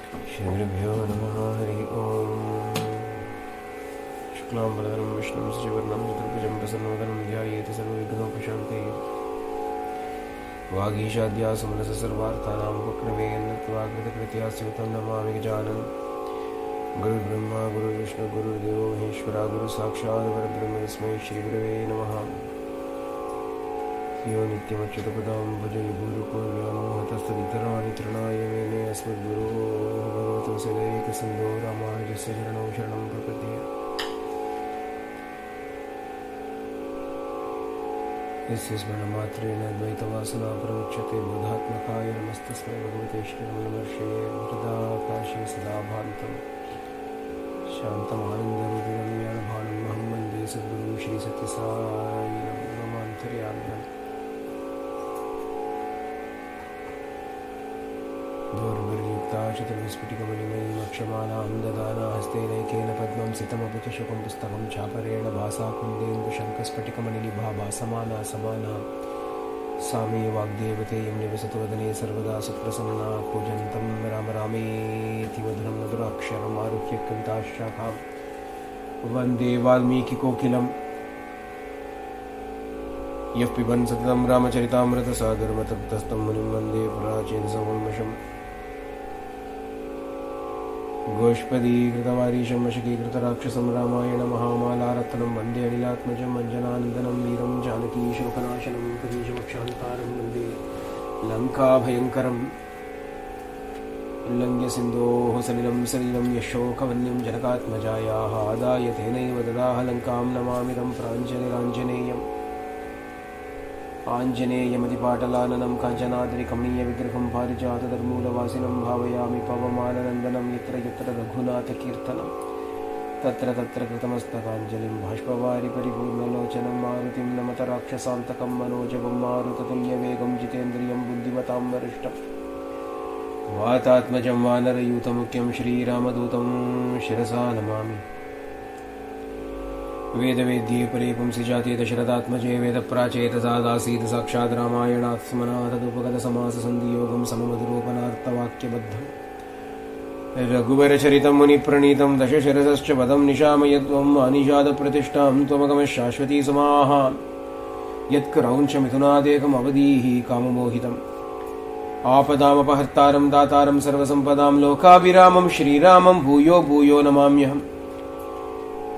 श्रीगुरुभ्यो नमः। हरि ओम्। शुक्लाम्बरधरं विष्णुं शशिवर्णं चतुर्भुजं प्रसन्नवदनं ध्यायेत् सर्वविघ्नोपशान्तये। वागीशाद्यासु मनसः सर्वार्थानाम् उपक्रमे यन्नत्वाकृतकृत्या स्यूतं नमामि गजाननं। गुरुर्ब्रह्मा गुरुर्विष्णु गुरुर्देवो महेश्वरा गुरुसाक्षात् परब्रह्म तस्मै श्रीगुरवे नमः। यो नित्यमच्युतपदां भजयुगुरुको व्यामोहतस्तदितराणि तृणाय मेने अस्मद्गुरोः भगवतो सदैकसिन्धो रामानुजस्य चरणौ शरणं प्रपद्ये। यस्य स्मरणमात्रेण द्वैतवासना प्रमुच्यते बोधात्मकाय नमस्तस्मै भगवते श्रीरमणमर्षये। हृदाकाशे सदा भान्तं शान्तमानन्दरूपिणं ज्ञानभानं महं वन्दे सद्गुरुं श्रीसत्यसायिनं नमान्तर्याम्यहम्। दोर्भिर्युक्ता चतुर्विस्फटिकमणिमयीम् अक्षमालां ददाना हस्तेनैकेन पद्मं सितमपुतशुकं पुस्तकं चापरेण भासा कुन्देन्दुशङ्खस्फटिकमणिनिभा भासमाना समाना सा मे वाग्देवतेयं निवसतु वदने सर्वदा सुप्रसन्ना। पूजन्तं राम रामेति मधुरं मधुराक्षरम् आरुह्य कविताशाखां वन्दे वाल्मीकिकोकिलम्। यः पिबन् सततं रामचरितामृतसागरमतप्तस्तं मुनिं वन्दे पुराचेतसोन्मषम्। गोष्पदीकृतवारीशं वशकीकृतराक्षसं रामायण महामालारत्नं वन्दे अनिलात्मजं अञ्जनानन्दनं वीरं जानकीशोकनाशनं कपीशमक्षान्तारं वन्दे लङ्काभयङ्करम्। उल्लङ्घ्य सिन्धोः सलिलं सलिलं यशोकवन्यं जनकात्मजायाः आदाय तेनैव ददाह लङ्कां नमामि तं प्राञ्जलिराञ्जनेयम्। आञ्जनेयमतिपाटलाननं काञ्चनाद्रिकमनीयविग्रहं पारिजातधर्मूलवासिनं भावयामि पवमाननन्दनं। यत्र यत्र रघुनाथकीर्तनं तत्र तत्र कृतमस्तकाञ्जलिं बाष्पवारि परिपूर्णलोचनं मारुतिं नमत राक्षसान्तकं मनोजवं मारुततुल्यवेगं जितेन्द्रियं बुद्धिमतां वरिष्ठं वातात्मजं वानरयूथमुख्यं श्रीरामदूतं शिरसा नमामि। वेदवेद्ये परे पुंसि जाते दशरथात्मजे वेदप्राचेतसादासीत् साक्षात् रामायणात् स्मनात् तदुपगतसमाससन्धियोगं सममधुरोपनार्थवाक्यबद्धम्। रघुवरचरितं मुनिप्रणीतं दशशिरसश्च पदं निशामयद्वम् आनिषादप्रतिष्ठां त्वमगमः शाश्वती समाः। यत्क्रौञ्चमिथुनादेकमवधीः काममोहितम् आपदामपहर्तारं दातारं सर्वसम्पदां लोकाभिरामं श्रीरामं भूयो भूयो नमाम्यहम्।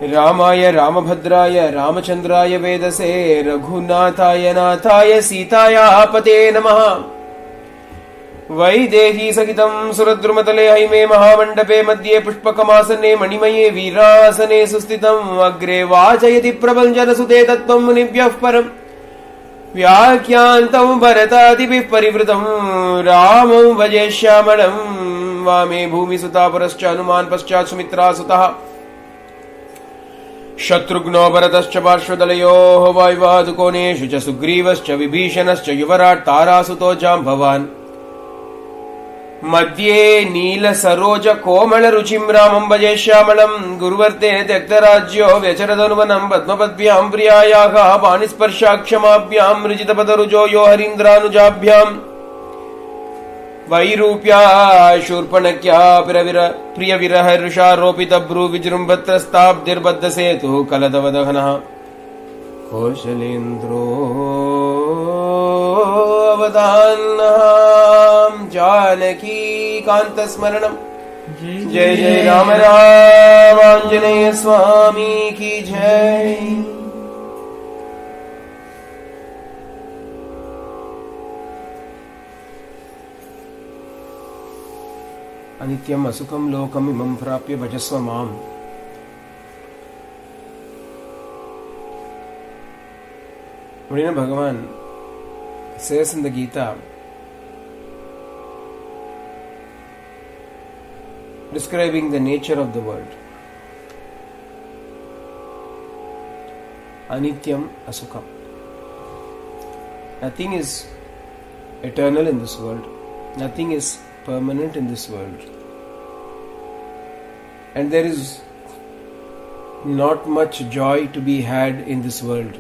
रामाय रामभद्राय रामचन्द्राय वेदसे रघुनाथाय नाथाय सीतायाः पते नमः। वैदेही सहितं सुरद्रुमतले हैमे महामण्डपे मध्ये पुष्पकमासने मणिमये वीरासने सुस्थितम् अग्रे वाचयति प्रभञ्जनसुते तत्त्वं मुनिभ्यः परम् व्याख्यान्तं भरतादिभिः परिवृतं रामं भजे श्यामलं। वामे भूमिसुता परश्च हनुमान् पश्चात् सुमित्रासुतः शत्रुघ्नो भरतश्च पार्श्वदलयोः वायुवादुकोणेषु च सुग्रीवश्च विभीषणश्च युवराट् तारासुतो जाम्बवान्। मध्ये नीलसरोजकोमलरुचिं रामं भजे श्यामलं। गुरुवर्ते त्यक्तराज्यो व्यचरदनुवनं पद्मपद्भ्यां प्रियायाः पाणिस्पर्शाक्षमाभ्यां मृजितपदरुजो यो हरीन्द्रानुजाभ्याम्। वैरूप्या शूर्पणख्या प्रियविरहर्षारोपितभ्रूविजृम्भत्रस्ताब्धिर्बद्धसेतुः कलदवदहनः कौशलेन्द्रो अवधानः जानकी कान्तस्मरणम्। जय जय राम राम आंजनेय स्वामी की जय। अनित्यम असुखम लोकमिमं प्राप्य भजस्व माम्। Bhagavan says in the Gita, describing the nature of the world, Anityam Asukam. Nothing is eternal in this world. Nothing is permanent in this world. And there is not much joy to be had in this world.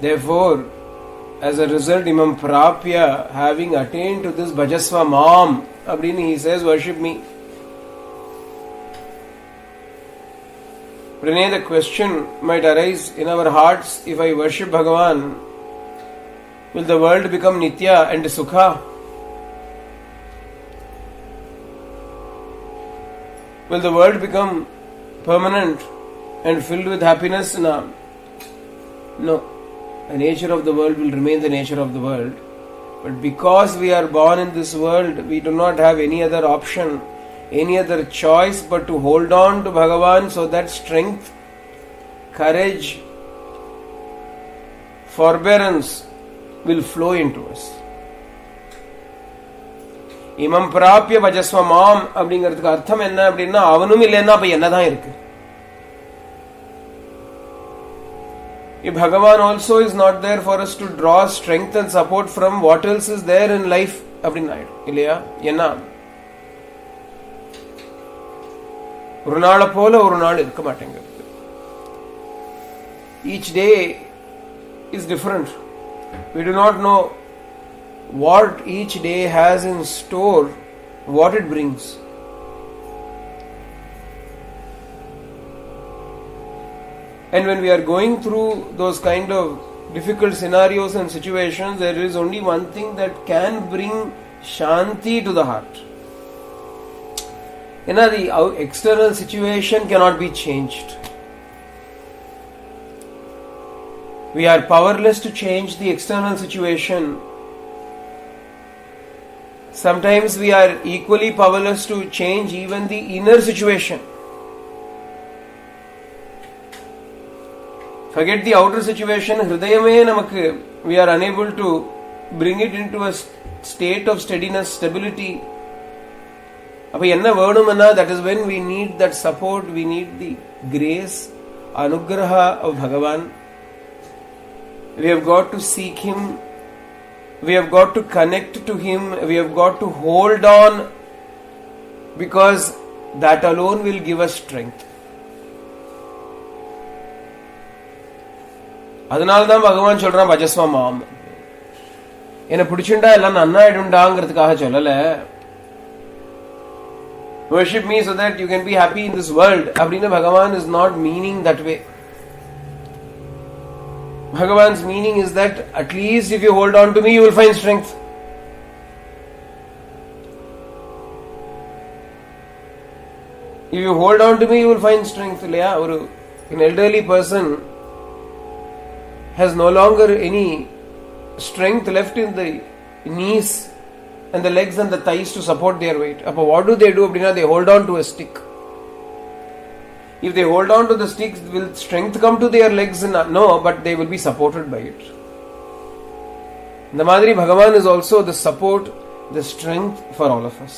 Therefore, as a result, Imam Prapya, having attained to this Bhajasva Mam, he says, worship me. Pranay, the question might arise in our hearts, if I worship Bhagavan, will the world become Nitya and Sukha? Will the world become permanent and filled with happiness? No. The nature of the world will remain the nature of the world. But because we are born in this world, we do not have any other option, any other choice but to hold on to Bhagavan, so that strength, courage, forbearance will flow into us. Imam Prapya Bhajasva Mam அப்படிங்கிறதுக்கு அர்த்தம் என்ன அப்படின்னா, அவனும் இல்லைன்னா அப்ப என்னதான் இருக்கு? If Bhagavan also is not there for us to draw strength and support from, what else is there in life? அப்படின்னா இல்லையா? என்ன ஒரு நாளை போல ஒரு நாள் இருக்க மாட்டேங்குது. Each day is different. We do not know what each day has in store, what it brings. And when we are going through those kind of difficult scenarios and situations, there is only one thing that can bring Shanti to the heart. The external situation cannot be changed. We are powerless to change the external situation. Sometimes we are equally powerless to change even the inner situation. Forget the outer situation, Hridayame namakku, we are unable to bring it into a state of steadiness, stability. That is when we need that support, we need the grace, anugraha of Bhagavan. We have got to seek Him, we have got to connect to Him, we have got to hold on, because that alone will give us strength. அதனால்தான் பகவான் சொல்றான் பஜஸ்வா மாம். என்ன பிடிச்சுண்டா எல்லாம் நன்னா ஆயிடுண்டாங்கிறதுக்காக சொல்லல. Worship me so that you can be happy in this world. அப்படின்னு Bhagavan is not meaning that way. Bhagavan's meaning is that at least if you hold on to me, you will find strength. If you hold on to me, you will find strength. An elderly person has no longer any strength left in the knees and the legs and the thighs to support their weight. What do? They hold on to a stick. If they hold on to the sticks, will strength come to their legs? No, but they will be supported by it. The Madhuri Bhagavan is also the support, the strength for all of us.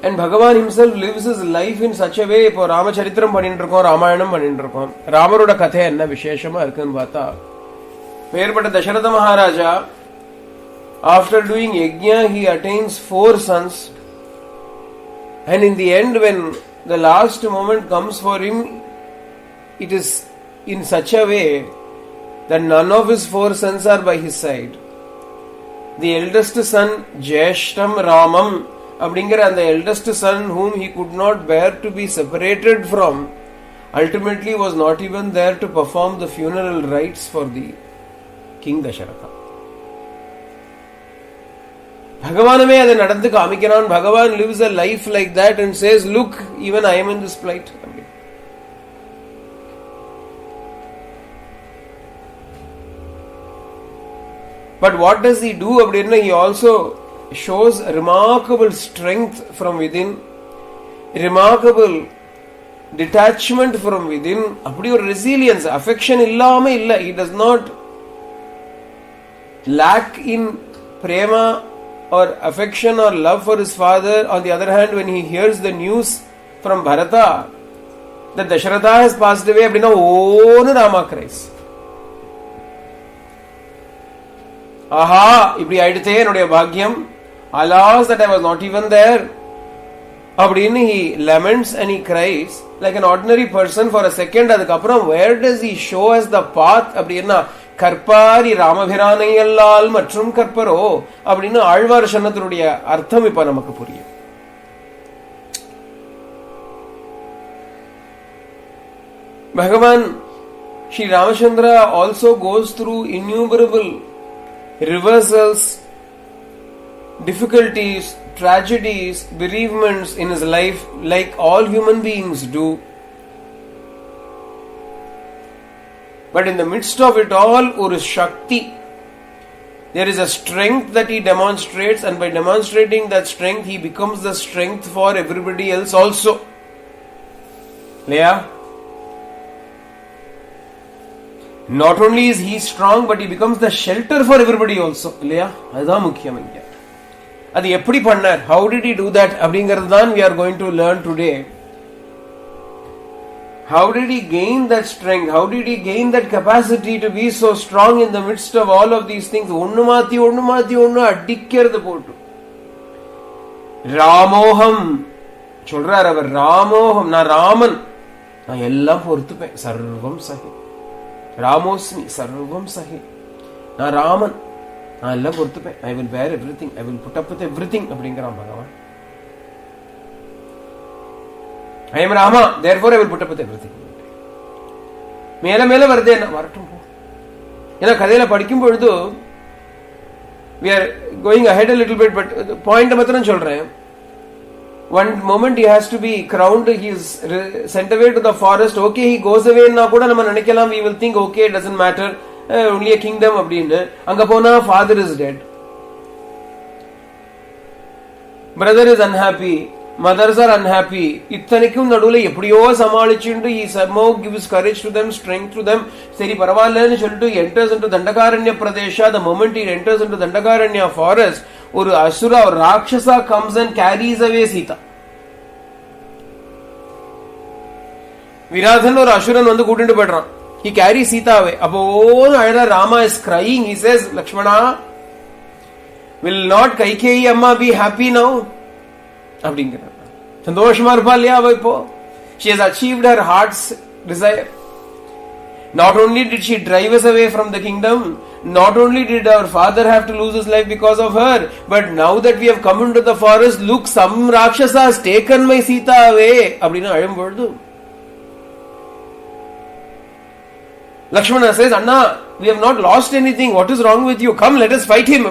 And Bhagavan himself lives his life in such a way. இப்போ ராமச்சரித்திரம் பண்ணிட்டு இருக்கோம், ராமாயணம் பண்ணிட்டு இருக்கோம். ராமரோட கதை என்ன விசேஷமா இருக்குன்னு பார்த்தா, பெயர்பட்ட Dasaratha Maharaja, after doing yajna, he attains 4 sons, and in the end, when the last moment comes for him, it is in such a way that none of his 4 sons are by his side. The eldest son, Jeshtam Ramam, and the eldest son, whom he could not bear to be separated from, ultimately was not even there to perform the funeral rites for the King Dasharatha. Bhagavaname adha nadandu kaamikkiran. Bhagavan lives a life like that and says, look, even I am in this plight. But what does he do? He also shows remarkable strength from within, remarkable detachment from within, resilience, affection illama illa. He does not lack in prema or affection or love for his father. On the other hand, when he hears the news from Bharata that Dasharatha has passed away, Rama cries. Aha, இப்படி ஆயிடுதே என்னுடைய பாக்கியம். Alas, that I was not even there. அப்படின்னு he laments and he cries like an ordinary person for a second. அதுக்கப்புறம் where does he show us the path அப்படின்னா கற்பாரி ராமபிரானை அல்லால் மற்றும் கற்பரோ அப்படின்னு ஆழ்வார் சன்னத்தினுடைய அர்த்தம் இப்ப நமக்கு புரியும். Bhagavan Sri Ramachandra also goes through innumerable reversals, difficulties, tragedies, bereavements in his life like all human beings do. But in the midst of it all, ஒரு Shakti, there is a strength that he demonstrates, and by demonstrating that strength, he becomes the strength for everybody else also. Leah? Not only is he strong, but he becomes the shelter for everybody also. இல்லையா? அதுதான் முக்கியம் இங்க. அது எப்படி பண்ணார்? How did he do that? அப்படிங்கிறது தான் we are going to learn today. How did he gain that strength? How did he gain that capacity to be so strong in the midst of all of these things? ஒன்னு மாத்தி ஒன்னு அடிக்கிறது போட்டு. ராமோகம் சொல்றார் அவர். ராமோகம், நான் ராமன், நான் எல்லாம் பொறுத்துப்பேன், சர்வம் சகி. ராமோஸ்மி சர்வம் சகி. நான் ராமன், நான் எல்லாம் பொறுத்துப்பேன். I will bear everything, I will put up with everything அப்படிங்கிறான் Bhagavan. I am Rama, therefore I will put up with everything. மேல மேல வருது, என்ன வரட்டும் போ. ஏன்னா கதையில படிக்கும் பொழுது we are going ahead a little bit, but point மாத்திரம் சொல்றேன். One moment he has to be crowned, he is sent away to the forest. Okay, he goes away na kuda nama nenikkalaam, we will think okay, it doesn't matter, only a kingdom அப்படினு. அங்க போனா father is dead, brother is unhappy, mothers are unhappy. இத்தனைக்கும் நடுவுல எப்படியோ சமாளிச்சுண்டு he somehow gives courage to them, strength to them. சரி பரவாயில்லன்னு சொல்லிட்டு enters into Dandakaranya Pradesha. The moment he enters into Dandakaranya forest, ஒரு அசுரா, ஒரு ராட்சசா comes and carries away Sita. Viradhan ஒரு அசுரன் வந்து கூட்டிட்டு போயிடுறான். he carries Sita away. அப்போ அழகா Rama is crying. He says, Lakshmana, will not Kaikeyi amma be happy now? அப்படிங்கிறார். சந்தோஷமா இருப்பா இல்லையா அவ இப்போ? she has achieved her heart's desire. Not only did she drive us away from the kingdom, not only did our father have to lose his life because of her, but now that we have come into the forest, look, some Rakshasa has taken my Sita away. அப்படினு அழும்பொழுது Lakshmana says, Anna, we have not lost anything. What is wrong with you? Come, let us fight him.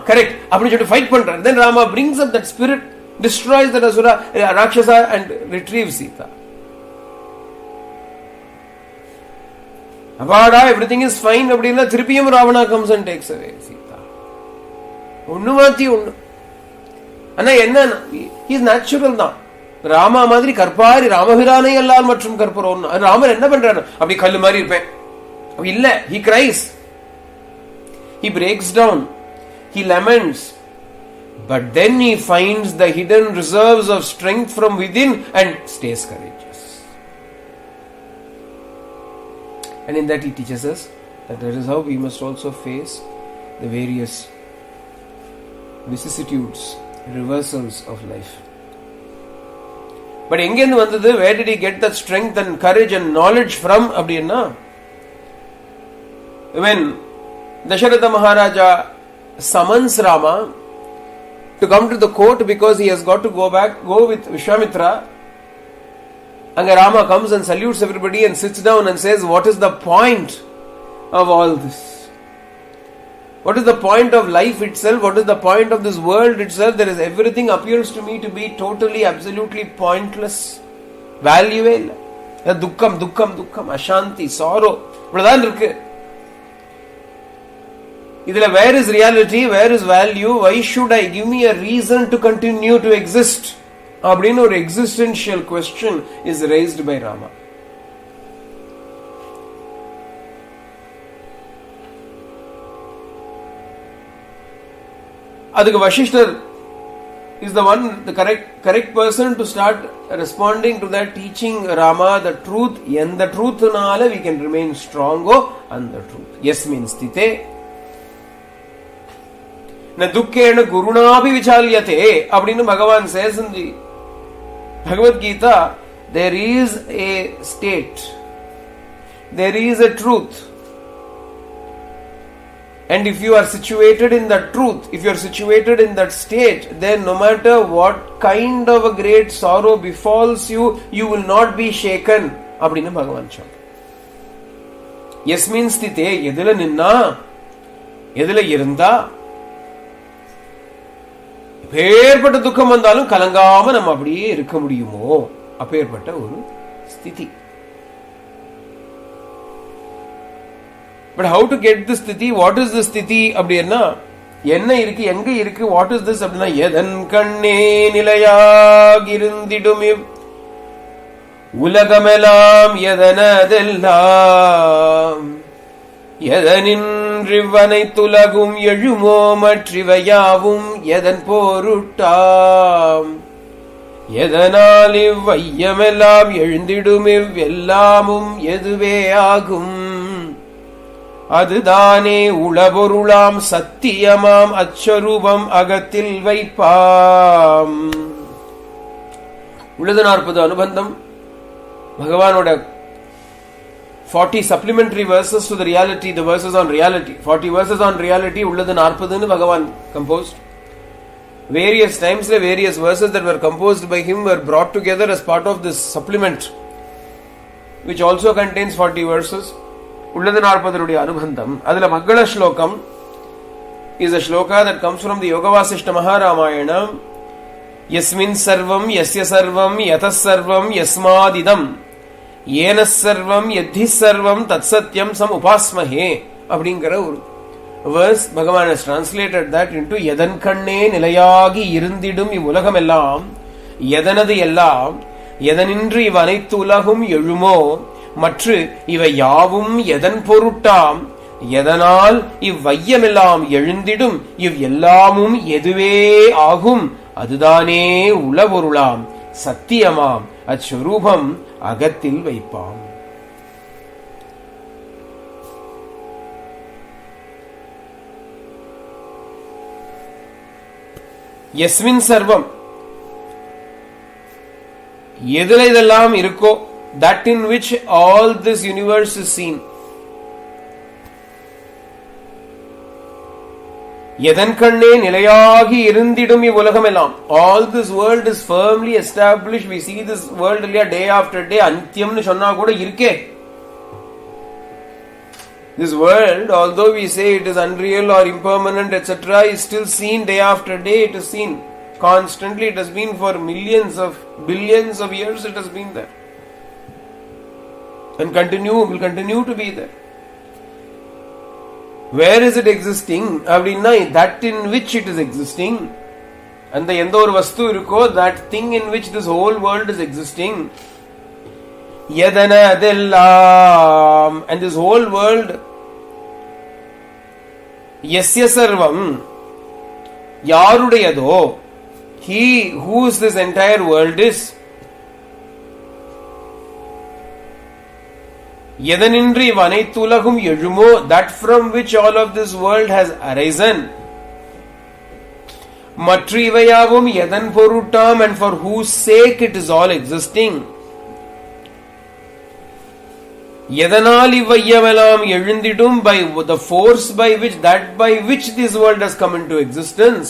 Correct. அப்படி சொல்லிட்டு fight பண்றார். Then Rama brings up that spirit, destroys that asura Rakshasa and retrieves Sita. அப்பாடா, everything is fine அப்படின்னா திருப்பியும் Ravana comes and takes away Sita. ஒன்னு மாத்தி ஒன்னு. ஆனா என்ன, he is natural தான். ராமா மாதிரி கற்பாரி ராமபிரானை அல்லால் மற்றும் கற்பரோன்னு. ராமர் என்ன பண்றாரு? அப்படி கல்லு மாதிரி இருப்பேன் இல்ல. he cries, he breaks down, he laments, but then he finds the hidden reserves of strength from within and stays courageous. And in that he teaches us that is how we must also face the various vicissitudes, reversals of life. But எங்கேந்து வந்தது? Where did he get that strength and courage and knowledge from? அப்படின்னா, when Dasharatha Maharaja summons Rama to come to the court because he has got to go with Vishwamitra, and Rama comes and salutes everybody and sits down and says, what is the point of all this? What is the point of life itself? What is the point of this world itself? There is everything appears to me to be totally, absolutely pointless. Value illa. Dukkam, ashanti, sorrow. Pradhan irukku. Idhila where is reality? Where is value? Why should I? Give me a reason to continue to exist. அப்படின்னு ஒரு existential question is raised by Rama. அதுக்கு Vashishthar is the one, the correct person to start responding to that, teaching Rama the truth. And the truth naala we can remain strong and the truth. Yes means stite na dukkena gurunabhi vichalyate. அப்படின்னு Bhagavan says in the Bhagavad Gita, there is a state, there is a truth, and if you are situated in that truth, if you are situated in that state, then no matter what kind of a great sorrow befalls you, you will not be shaken. அப்படின்னு பகவான் சொல்ற. யஸ்மின் ஸ்திதே, எதுல நின்னா, எதுல இருந்தா, எப்பேற்பட்ட துக்கம் வந்தாலும் கலங்காம நம்ம அப்படியே இருக்க முடியுமோ, அப்பேற்பட்ட ஒரு ஸ்திதி. But how to get this sthiti? What is this sthiti? அப்படின்னா என்ன இருக்கு, எங்க இருக்கு, what is this அப்படின்னா, எதன் கண்ணே நிலையாக இருந்திடும் உலகமெல்லாம் எதனதெல்லாம் எதனின்றிவனைத்துலகும் எழுமோ மற்றிவையாவும் எதன் பொருட்டாம் எதனால் இவ்வையமெல்லாம் எழுந்திடும் இவ்வெல்லாமும் எதுவே ஆகும் அதுதானே உளபொருளாம் சத்தியமாம் அச்சரூபம் அகத்தில் வைப்பாம். உள்ளது 40 அனுபந்தம். பகவானோட 40 supplementary verses to the reality, the verses on reality. 40 verses on reality, உள்ளது 40 னு பகவான் composed. Various times the various verses that were composed by him were brought together as part of this supplement, which also contains 40 verses. உள்ளது 40 உடைய அனுபந்தம். அதுல மங்கள ஸ்லோகம் is a shloka that comes from the Yoga Vasishta Maharamayana. Yasmin sarvam yasya sarvam yatas sarvam yasmadidam yenas sarvam yadhis sarvam tatsatyam sam upasmahe அப்படிங்கிற ஒரு verse. Bhagavan has translated that into எதன் கண்ணே நிலையாகி இருந்திடும் இவ்வுலகம் எல்லாம் எதனது எல்லாம் எதனின்று இவ் அனைத்து உலகும் எழுமோ மற்ற இவை யாவும் எதன் பொருட்டாம் எதனால் இவ்வையமெல்லாம் எழுந்திடும் இவ் எல்லாமும் எதுவே ஆகும் அதுதானே உளபொருளாம் சத்தியமாம் அச்சரூபம் அகத்தில் வைப்பாம். யஸ்மின் சர்வம், எதுல இதெல்லாம் இருக்கோ, that in which all this universe is seen. எதன் கண்ணே நிலையாகி இருந்திடும் இவ்வுலகம் எல்லாம். All this world is firmly established. We see this world day after day. அந்தியம்னு சொன்னா கூட இருக்கே. This world, although we say it is unreal or impermanent, etc., is still seen day after day. It is seen constantly. It has been for millions of billions of years. It has been there. And will continue to be there. Where is it existing? அப்படின்னா that in which it is existing. அந்த எந்த ஒரு வஸ்து இருக்கோ, that thing in which this whole world is existing. எதனதெல்லாம், and this whole world, yasya sarvam, யாருடையதோ, he whose this entire world is. எதனின்றி வனைத்துலகும் எழுமோ, that from which all of this world has arisen. மற்ற இவையாவும் எதன் பொருட்டாம், and for whose sake it is all existing. எதனால் இவ்வையமெல்லாம் எழுந்திடும், by the force by which this world has come into existence.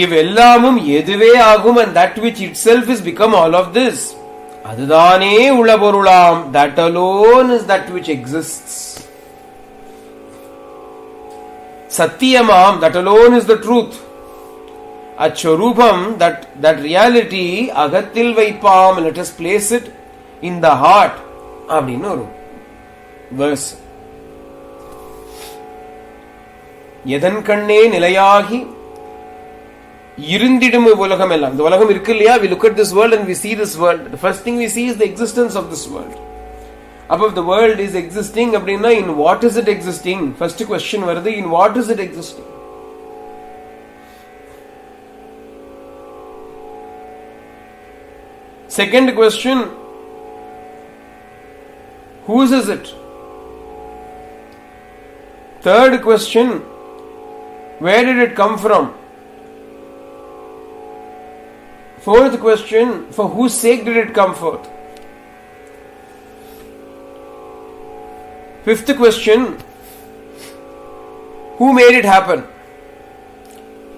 இவெல்லாமும் எதுவே ஆகும், and that which itself is become all of this. அதுதானே உளபொருளாம், that alone is that which exists. சத்தியமாம், that alone is the truth. அச்சரூபம், that reality, அகத்தில் வைப்பாம், let us place it in the heart அப்படின்னு ஒரு verse. எதன் கண்ணே நிலையாகி இருந்திடும் உலகம் எல்லாம். இந்த உலகம் இருக்கு இல்லையா? We look at this world and we see this world. The first thing we see is the existence of this world. Above the world is existing அப்படின்னா, in what is it existing? First question வருது, in what is it existing? Second question, whose is it? Third question, where did it come from? Fourth question, for whose sake did it come forth? Fifth question, who made it happen?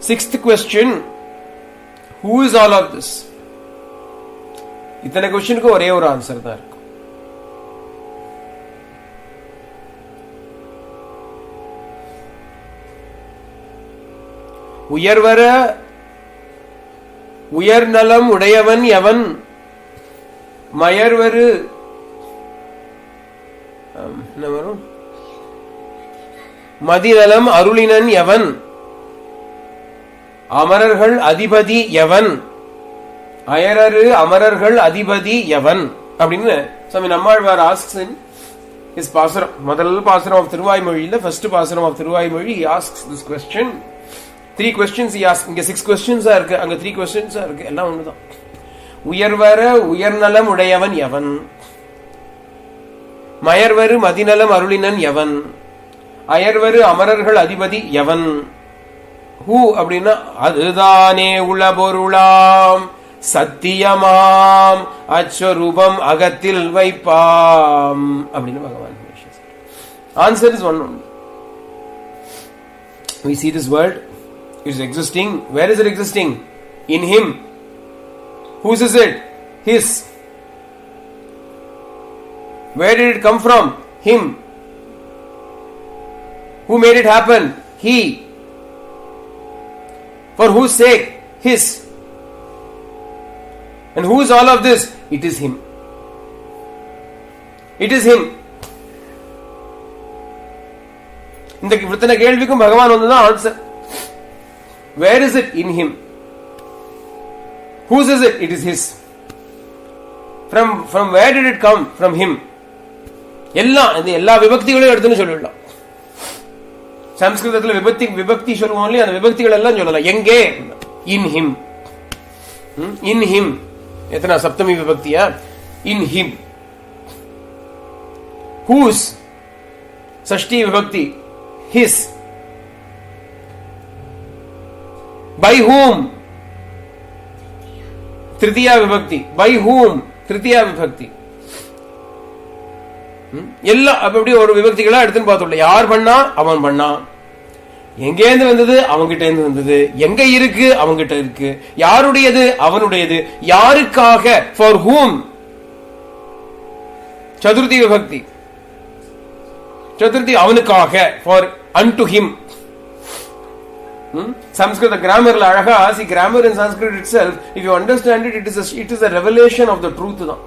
Sixth question, who is all of this? इतने question को ஒரே ஒரு answer தான் இருக்கு. உயர்வர உயர்நலம் உடையவன் எவன், மயர்வரு மதிநலம் அருளினன் எவன், அமரர்கள் அதிபதி எவன், அயரரு அமரர்கள் அதிபதி எவன் அப்படின்னு சுவாமி நம்மாழ்வார் asks in his பாசுரம், முதல் பாசுரம் ஆஃப் திருவாய்மொழியில ஃபர்ஸ்ட் பாசுரம் of Thiruvaimozhi he asks this question. 3 questions he asks. இங்க 6 questions இருக்கு, அங்க 3 questions இருக்கு, எல்லாம் ஒண்ணுதான். உயர்வர உயர்நலம் உடையவன் எவன், மயர்வரு மதிநலம் அருளினன் எவன், அயர்வரு அமரர்கள் அதிபதி எவன். ஹூ அப்படின்னா அதுதானே உள பொருளாம் சத்தியமாம் அஸ்வரூபம் அகத்தில் வைப்பாம் அப்படின்னு பகவான். Answer is one only. We see this world is existing. Where is it existing? In him. Whose is it? His. Where did it come from? Him. Who made it happen? He. For whose sake? His. And who is all of this? It is him. It is him. இந்த இத்தனை கேள்விக்கும் பகவான் வந்துதான் answer. Where is it? In him. Whose is it? It is his. From where did it come? From him. எல்லா விபக்திகளையும் எடுத்துன்னு சொல்லிடலாம். சம்ஸ்கிருதத்தில் விபக்தி சொல்லுவோம், அந்த விபக்திகள் எல்லாம் சொல்லலாம். எங்கே? In him. In him. எத்தனை சப்தமி விபக்தியா? In him. Whose? சஷ்டி விபக்தி. His. By whom? திருத்தியா விபக்தி. By whom? திருத்தியா விபக்தி. எல்லாம் அப்படி ஒரு விபக்திகளா எடுத்துன்னு பார்த்தோம். யார் பண்ணா? அவன் பண்ணா. எங்கேந்து வந்தது? அவங்கிட்ட இருந்து வந்தது. எங்க இருக்கு? அவங்கிட்ட இருக்கு. யாருடையது? அவனுடையது. யாருக்காக? For whom? சதுர்த்தி விபக்தி. சதுர்த்தி அவனுக்காக. For unto him. Sanskrit grammar la அழகா, see grammar in Sanskrit itself, if you understand it, it is a revelation of the truth தான்.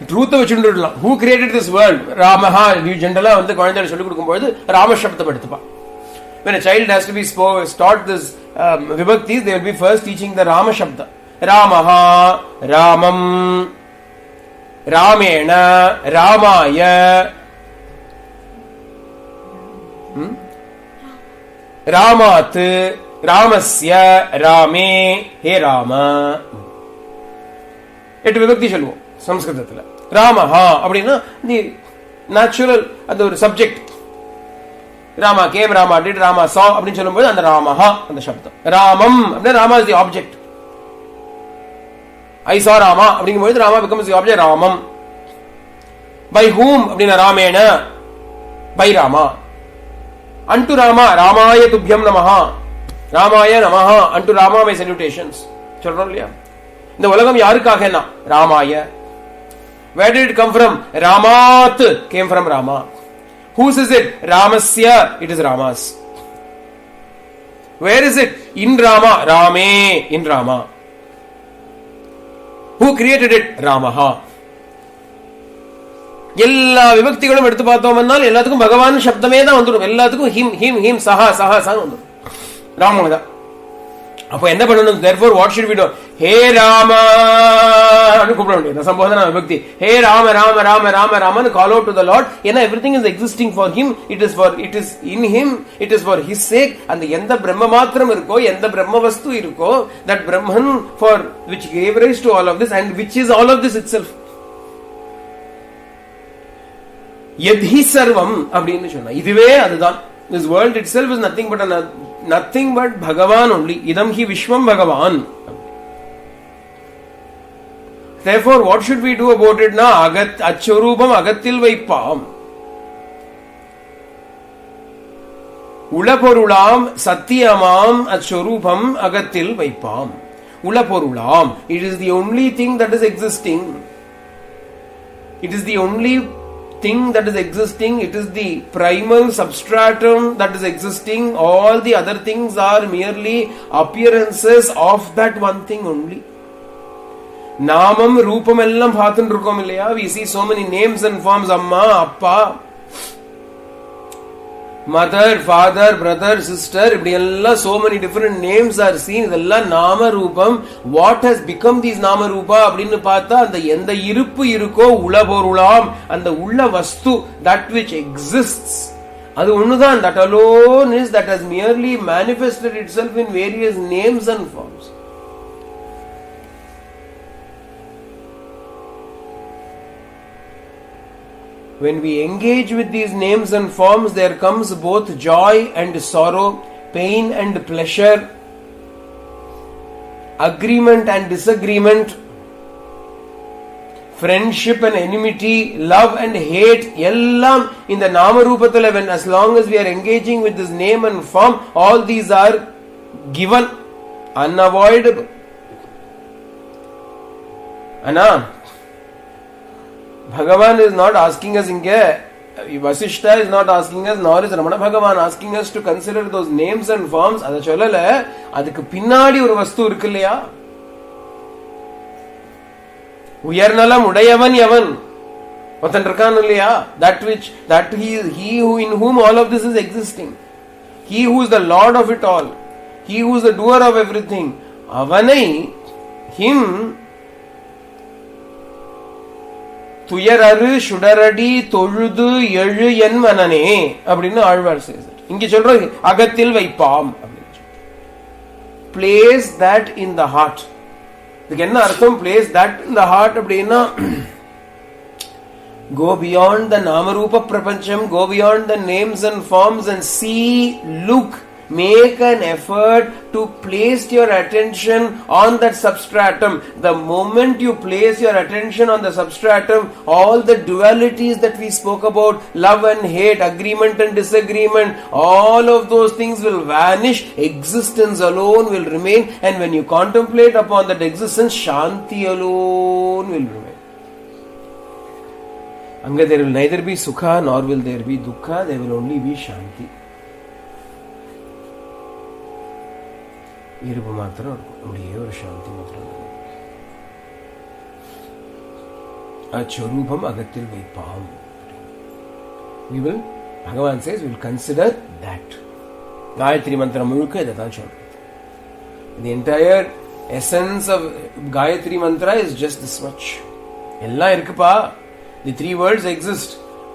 ட்ரூத்தை வச்சுடலாம். Who created this world? ராமஹா. ஜென்ரலா வந்து குழந்தைகள் சொல்லிக் கொடுக்கும்போது ராம சப்தம் எடுத்துப்பா. When a child has to be taught this vibhaktis, they will be first teaching the Rama Shabda. Ramaha, Ramam, Ramena, Ramaya, Ramat, Ramasya, Rame, He Rama. எட்டு விபக்தி சொல்லுவோம் சம்ஸ்கிருதத்தில். ராமஹா அப்படின்னா தி நேச்சுரல், அந்த ஒரு subject. Rama game, Rama did, Rama சா அப்படின்னு சொல்லும்போது அந்த ராமஹா அந்த சப்தம். ராமம் அப்படின்னா ராமா இஸ் தி ஆப்ஜெக்ட். ஐ சா ராமா அப்படிங்கும்போது Rama becomes the object. Ramam. By whom அப்படின்னா ராமேன, by Rama. And Rama, ராமாய துப்யம் Namaha, ராமாய Namaha, and Rama my salutations சொல்றோம் இல்லையா? இந்த உலகம் யாருக்காகனா? ராமாய. Where did it come from? Ramat came from Rama. Whose is it? Ramasya. It is Rama's. Where is it? In Rama. Rame. In Rama. Who created it? Ramaha. எல்லா விபக்திகளும் எடுத்து பார்த்தோம்னால் எல்லாத்துக்கும் பகவான் சப்தமே தான் வந்துடும். எல்லாத்துக்கும் ஹிம் ஹிம் ஹிம் சஹா சஹா சஹா வந்துடும். ராமதான். அப்போ என்ன பண்ணணும்? therefore what should we do? ஹே ராமா கூப்பிட வேண்டியது சம்போதனா விபக்தி. Hey Rama Rama Rama Rama Raman call out to the lord. ஏன்னா everything is existing for him. It is in him. It is for his sake. அந்த எந்த பிரம்ம மாத்திரம் இருக்கோ, எந்த பிரம்ம வஸ்து இருக்கோ, that Brahman for which gave rise to all of this and which is all of this itself. யதி சர்வம் அப்படின்னு சொன்னா இதுவே அதுதான். This world itself is nothing but Bhagavan only. Idam hi Vishwam Bhagavan. Therefore, what should we do about it now? Achorupam agathil vaipam. Ulaporulam satyamam achorupam agathil vaipam. Ulaporulam. It is the only thing that is existing. It is the only thing that is existing. It is the primal substratum that is existing. All the other things are merely appearances of that one thing only. Namam Rupam ellam paathan irukom illaya. We see so many names and forms. Amma, Appa, mother, father, brother, sister. So many different names are seen. Idella Nama Rupam. What has become these Nama Rupa? Abdinu paatha and the yenda iruppu iruko ula porulam and the ulla vastu, that which exists. Adu onnudhan, that alone is, that has merely manifested itself in various names and forms. When we engage with these names and forms, there comes both joy and sorrow, pain and pleasure, agreement and disagreement, friendship and enmity, love and hate. Ellam in the Nama Rupathila, when as long as we are engaging with this name and form, all these are given, unavoidable. Anna, Bhagavan is not asking us Vasishta is not asking us, nor is Ramana Bhagavan asking us to consider those names and forms. Adha sollala, adukku pinnadi oru vastu irukku illaya. Uyarnalam udayavan yavan otan irukkan illaya. That he who in whom all of this is existing, he who is the Lord of it all, he who is the doer of everything, avanai, him, துயரரு சுடரடி தொழுது எழு என் மனனே அப்படின்னு Alvar says it. இங்க சொல்ற அகத்தில் வைப்பாம் அப்படின்னு. Place that in the heart. இதுக்கு என்ன அர்த்தம்? Place that in the heart அப்படின்னா, go beyond the Namarupa Prapancham, go beyond the names and forms and see, look, make an effort to place your attention on that substratum. The moment you place your attention on the substratum, all the dualities that we spoke about, love and hate, agreement and disagreement, all of those things will vanish. Existence alone will remain, and when you contemplate upon that existence, Shanti alone will remain. Anga there will neither be Sukha nor will there be Dukkha, there will only be Shanti. இருப்பு மாத்திரம் இருக்கும், அப்படியே ஒரு சாந்தி மாத்திரம். அச்சொரூபம் அகத்தில் வைப்பாம். We will, Bhagavan says, we will consider that. Gayatri mantra முழுக்க இதை தான் சொல்றது. The entire essence of Gayatri mantra is just this much. எல்லாம் இருக்குப்பா. The three words exist.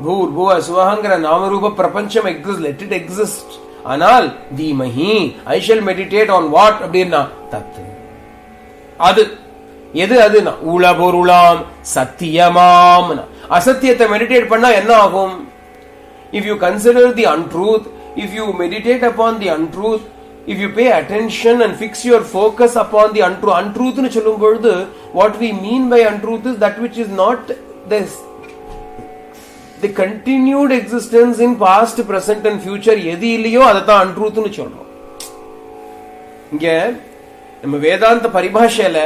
Bhur, Bhuva, Swahangra, Namarupa, Prapancham exists. Let it exist. ஆனால் தீமஹி, I shall meditate on what அப்படின்னா தத்து. அது எது? அதுனா உலபொருளாம் சத்தியமாம். அசத்தியத்தை மெடிடேட் பண்ணா என்ன ஆகும்? If you consider the untruth, if you meditate upon the untruth, if you pay attention and fix your focus upon the untruth. Untruth னு சொல்லும் பொழுது what we mean by untruth is that which is not the continued existence in past, present and future. எது இல்லையோ அதான் untruth னு சொல்றோம். இங்க நம்ம வேதாந்த பரிபாஷையில,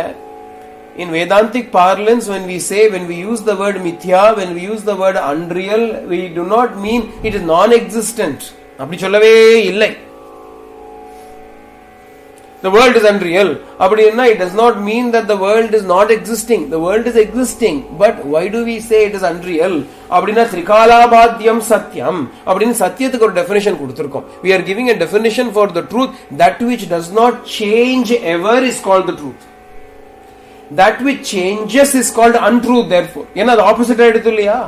in Vedantic parlance, when we use the word mithya, when we use the word unreal, we do not mean it is non-existent. அப்படி சொல்லவே இல்லை. The world is unreal. அப்படின்னா it does not mean that the world is not existing. The world is existing. But why do we say it is unreal? அப்படின்னா திரிகாலாபாத்யம் சத்யம் அப்படின்னு சத்தியத்துக்கு ஒரு definition கொடுத்திருக்கோம். We are giving a definition for the truth. That which does not change ever is called the truth. That which changes is called untruth. Therefore, ஏன்னா அது opposite ஆயிடுது இல்லையா?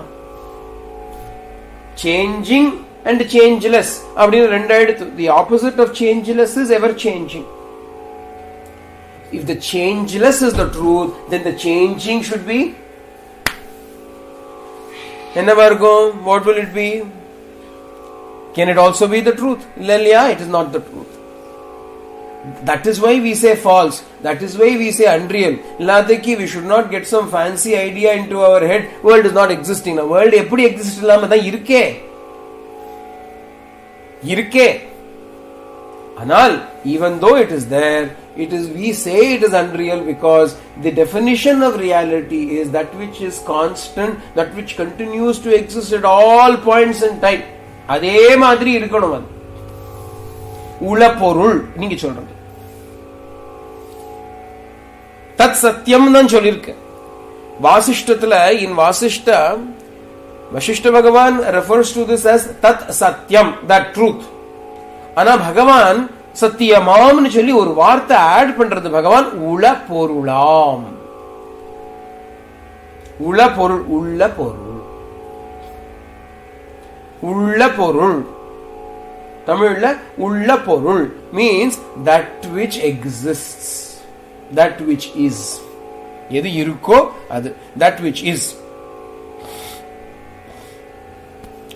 Changing and changeless அப்படின்னு ரெண்டு ஆயிடுது. The opposite of changeless is ever changing. If the changeless is the truth, then the changing should be என்னவா இருக்கும்? What will it be? Can it also be the truth? இல்லையா? It is not the truth. That is why we say false. That is why we say unreal. Illadhiki, we should not get some fancy idea into our head. World is not existing. The world eppadi exist illama dhaan irukke. Anal, even though it is there, we say it is unreal because the definition of reality is that which is constant, that which continues to exist at all points in time. அதே மாதிரி இருக்கணும். அது உள பொருள் நீங்க சொல்றது தத் சத்தியம் தான் சொல்லிருக்க. வாசிஷ்டத்துல இன் வாசிஷ்ட வசிஷ்ட பகவான் refers to this as தத் சத்தியம், that truth. ஆனா பகவான் சத்தியமாம்னு சொல்லி ஒரு வார்த்தை ஆட் பண்றது பகவான் உள பொருளாம். உள பொருள், உள்ள பொருள், உள்ள பொருள். தமிழ்ல உள்ள பொருள் means that which exists, that which is. எது இருக்கோ அது, that which is.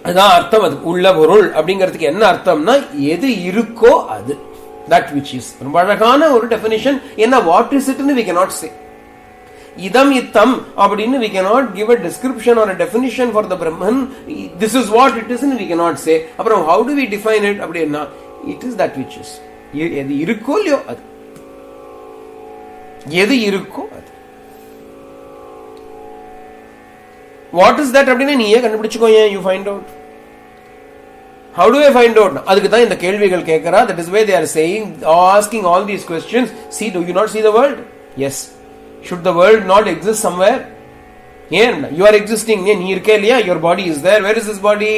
அதான் அர்த்தம். அது உள்ள பொருள் அப்படிங்கிறதுக்கு என்ன அர்த்தம்னா எது இருக்கோ அது, that which is. ரொம்ப அழகான ஒரு டெஃபினிஷன். என்ன what is it ன்னு we cannot say. இதம் இத்தம் அப்படின்னு we cannot give a description or a definition for the Brahman. This is what it is ன்னு we cannot say. அப்புறம் how do we define it அப்படின்னா it is that which is. எது இருக்கோ இல்லையோ அது, எது இருக்கோ அது. What is that அப்படின்னா நீயே கண்டுபிடிச்சுக்கோ. you find out. How do I find out? அதுக்கு தான் இந்த கேள்விகள் கேட்கிறா. That is why they are saying, asking all these questions. See, do you not see the world? Yes. Should the world not exist somewhere? ஏன் you are existing. நீ இருக்கே இல்லையா? Your body is there. Where is this body?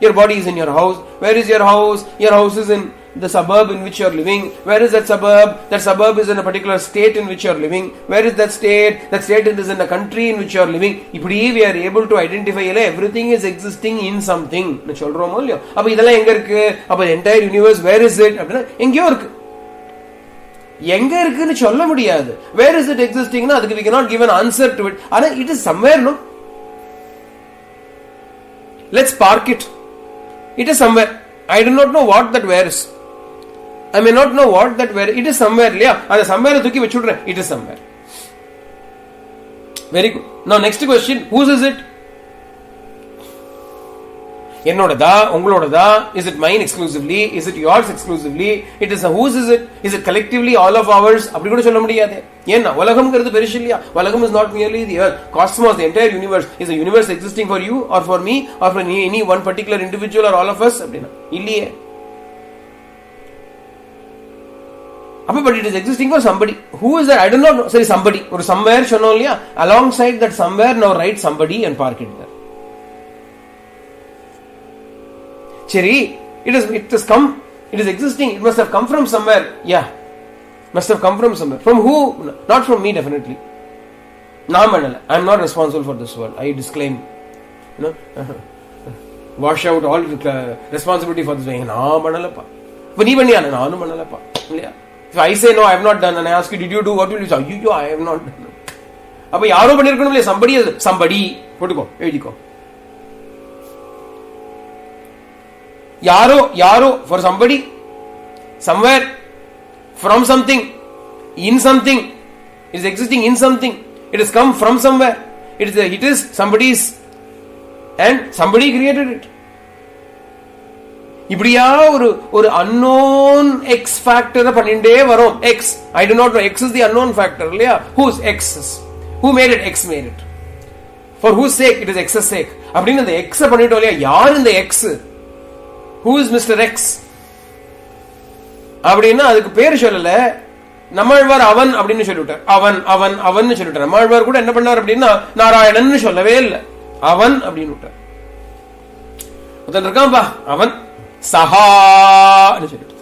Your body is in your house. Where is your house? Your house is in the suburb in which you are living. Where is that suburb? That suburb is in a particular state in which you are living. Where is that state? That state is in a country in which you are living. இப்படி we are able to identify everything is existing in something. நான் சொல்றோமோ இல்லையோ? அப்ப இதெல்லாம் எங்க இருக்கு? அப்ப entire universe where is it? அப்படினா எங்கேயோ இருக்கு. எங்க இருக்குன்னு சொல்ல முடியாது. Where is it existing? னா அதுக்கு we cannot give an answer to it. ஆனா it is somewhere, no? Let's park it. It is somewhere. I do not know what that where is. I may not know what that where. It is somewhere, இல்லையா? அந்த somewhere தூக்கி வச்சுடுறேன். It is somewhere. Very good. Now next question, whose is it? என்னோடதா, உங்களோடதா? Is it mine exclusively? Is it yours exclusively? It is whose is it? Is it collectively all of ours? அப்படி கூட சொல்ல முடியாது. ஏன்னா உலகம்ங்கிறது பெருசு இல்லையா? உலகம் is not merely the earth. Cosmos, the entire universe. Is the universe existing for you or for me or for any one particular individual or all of us? அப்படின்னா இல்லையே. அப்ப but it is existing for somebody. Who is that? I don't know. சரி, somebody. ஒரு somewhere சொன்னோம் இல்லையா? Alongside that somewhere now write somebody and park it there. சரி, it has come, it is existing, it must have come from somewhere. Yeah, must have come from somewhere. From who? Not from me, definitely. I am not responsible for this world. I disclaim. Wash out all responsibility for this. If I say no, I have not done, and I ask you, did you do? What will you say? You, I have not done. அப்ப யாரோ பண்ணிருக்கணும் இல்லையா? somebody போட்டுக்கோ, எழுதிக்கோ. யாரோ for somebody, somewhere, from something, in something. It is existing in something. It has come from somewhere. It is somebody's, and somebody created it. இப்படியா ஒரு unknown x factor பண்ணிட்டே வரும். X, I do not know. X is the unknown factor, இல்லையா? Whose X is? Who made it? X made it. For whose sake? It is X's sake. அப்படின்னு அந்த X பண்ணிட்டோம் இல்லையா? யார் இந்த X? Who is Mr. X? அப்படின்னா அதுக்கு பேர் சொல்லல. நம்மாழ்வார் அவன் அப்படின்னு சொல்லிவிட்டார். அவன் சொல்லிட்டார். நம்மாழ்வார் கூட என்ன பண்ணார் அப்படின்னா நாராயணன் சொல்லவே இல்லை, அவன் அப்படின்னு விட்டார். ஒருத்தன் இருக்கான்பா, அவன் சஹா சொல்லிட்டு,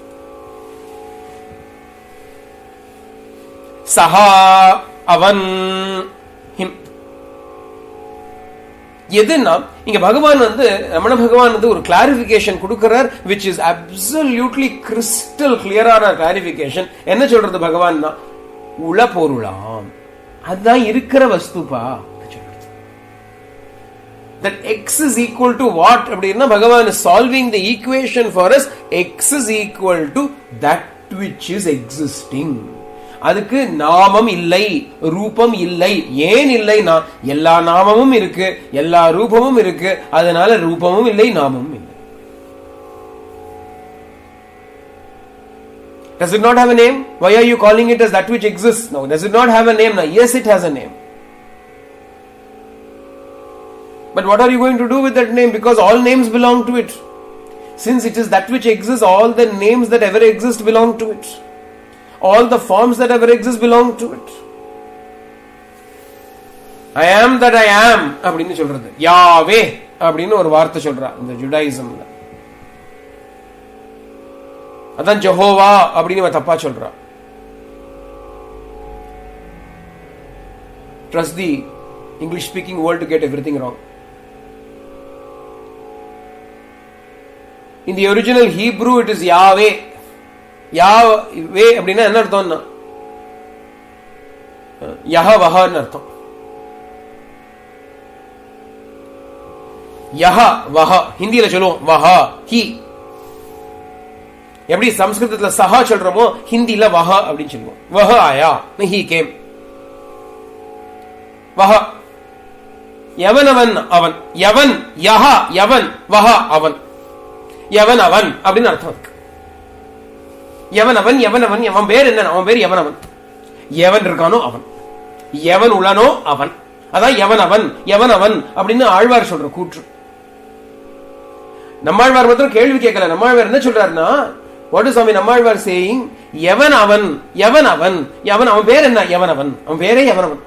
சஹா, அவன், ஹிம். எதுன்னா இங்க பகவான் ரமண பகவான் ஒரு கிளாரிபிகேஷன் கொடுக்கிறார், which is absolutely crystal clear ஆன கிளாரிபிகேஷன். என்ன சொல்றது பகவான்னா, உள பொருளாம், அதுதான் இருக்கிற வஸ்துபா. That x is equal to what அப்படின்னா பகவான் is solving the equation for us. X is equal to that which is existing. அதுக்கு நாமம் இல்லை, ரூபம் இல்லை. ஏன் இல்லை? எல்லா நாமமும் இருக்கு, எல்லா ரூபமும் இருக்கு, அதனால ரூபமும் இல்லை, நாமமும் இல்லை. Does it not have a name? Why are you calling it as that which exists? No. Does it not have a name? No. Yes, it has a name. But what are you going to do with that name? Because all names belong to it. Since it is that which exists, all the names that ever exist belong to it. All the forms that ever exist belong to it. I am that I am அப்படின்னு சொல்றது. யாவே அப்படின்னு ஒரு வார்த்தை சொல்றா இந்த ஜுடாயிசம்ல. அதான் Jehovah அப்படின்னு தப்பா சொல்றா. Trust the English speaking world to get everything wrong. In the original Hebrew it is Yahweh. Yahweh அப்படின்னா என்ன அர்த்தம்னா யஹவஹன்னு அர்த்தம். யஹ வஹ ஹிந்தியில சொல்லுவோம் வஹ ஹி. எப்படி சம்ஸ்கிருதத்துல சஹா சொல்றோமோ ஹிந்தியில வஹ அப்படின்னு சொல்லுவோம். வஹ ஆயா ஹி கேம். வஹ யவனவன் அவன். யவன் யஹ யவன் வஹ அவன். யவன் அவன் அப்படின்னு அர்த்தம் இருக்கு. யவனவன் யவனவன் அவன் பேர் என்ன? அவன் பேர் யவனவன். எவன் இருக்கானோ அவன், எவன் உளனோ அவன். அதான் யவனவன் யவனவன் அப்படின்னு ஆழ்வார் சொல்ற கூற்று. நம்மாழ்வார் மாத்திரம் கேள்வி கேட்கல. நம்மாழ்வார் என்ன சொல்றாருன்னா, what is Swami Nammalvar saying? எவன் அவன் எவன் அவன் எவன் அவன் பேர் என்ன? யவனவன். அவன் பேரே யவனவன்.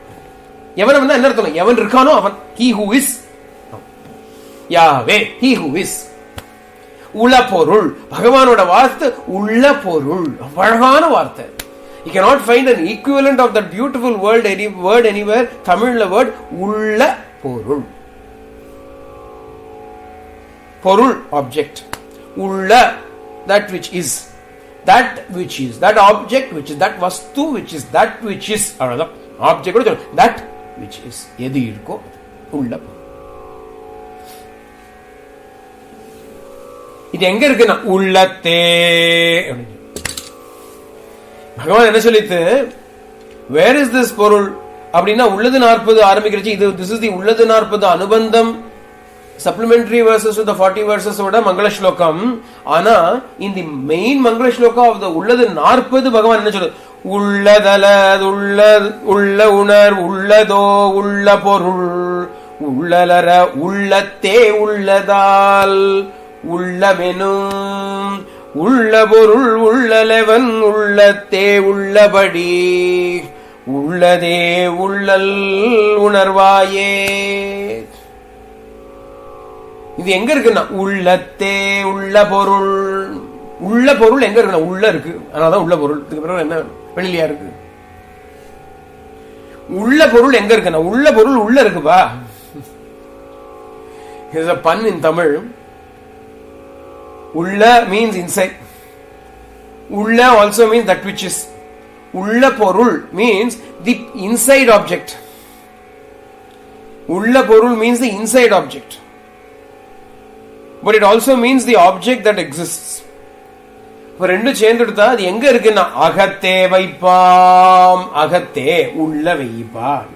யவனவன் என்ன அர்த்தம்? எவன் இருக்கானோ அவன். he who is Yahweh, he who is. உள்ள பொருள். பகவானோட வார்த்தை உள்ள பொருள். அழகான வார்த்தை. You cannot find an equivalent of that beautiful word anywhere. தமிழ்ல word உள்ள பொருள். பொருள் object. உள்ள that which is. That which is. That object which is. That vastu which is. That which is. அவ்வளவுதான். object கூட சொல்ல. that which is. எது இருக்கோ உள்ள பொருள். இது எங்க இருக்குன்னா உள்ளத்தே. பகவான் என்ன சொல்லிட்டு வேர் இஸ் திஸ் பொருள் அப்படின்னா உள்ளது 40 ஆரம்பிக்கிறச்சு. இது திஸ் இஸ் தி உள்ளது 40 அனுபந்தம் supplementary versus to the 40 versus ஓட மங்கள ஸ்லோகம். ஆனா இந்த மெயின் மங்கள ஸ்லோகம் ஆஃப் தி உள்ளது 40 பகவான் என்ன சொல்றது? உள்ளதல உள்ள உள்ள உணர் உள்ளதோ உள்ள பொருள் உள்ளலர உள்ளத்தே உள்ளதால் உள்ளமெனும் உள்ள பொருள் உள்ளலவன் உள்ளத்தே உள்ளபடி உள்ளதே உள்ளல் உணர்வாயே. இது எங்க இருக்குன்னா உள்ளத்தே உள்ள பொருள். உள்ள பொருள் எங்க இருக்குன்னா உள்ள இருக்கு. அதனாலதான் உள்ள பொருள். இதுக்கு பிறகு என்ன வெளியிலயா இருக்கு? உள்ள பொருள் எங்க இருக்குன்னா உள்ள பொருள் உள்ள இருக்குப்பா. Here's a pun in Tamil. Ulla means inside. Ulla also means that which is. Ulla porul means the inside object. Ulla porul means the inside object. But it also means the object that exists. இப்ப ரெண்டு சேர்ந்துடுதா அது எங்க இருக்குன்னா அகத்தே வைப்பாம். அகத்தே உள்ள வைப்பான்.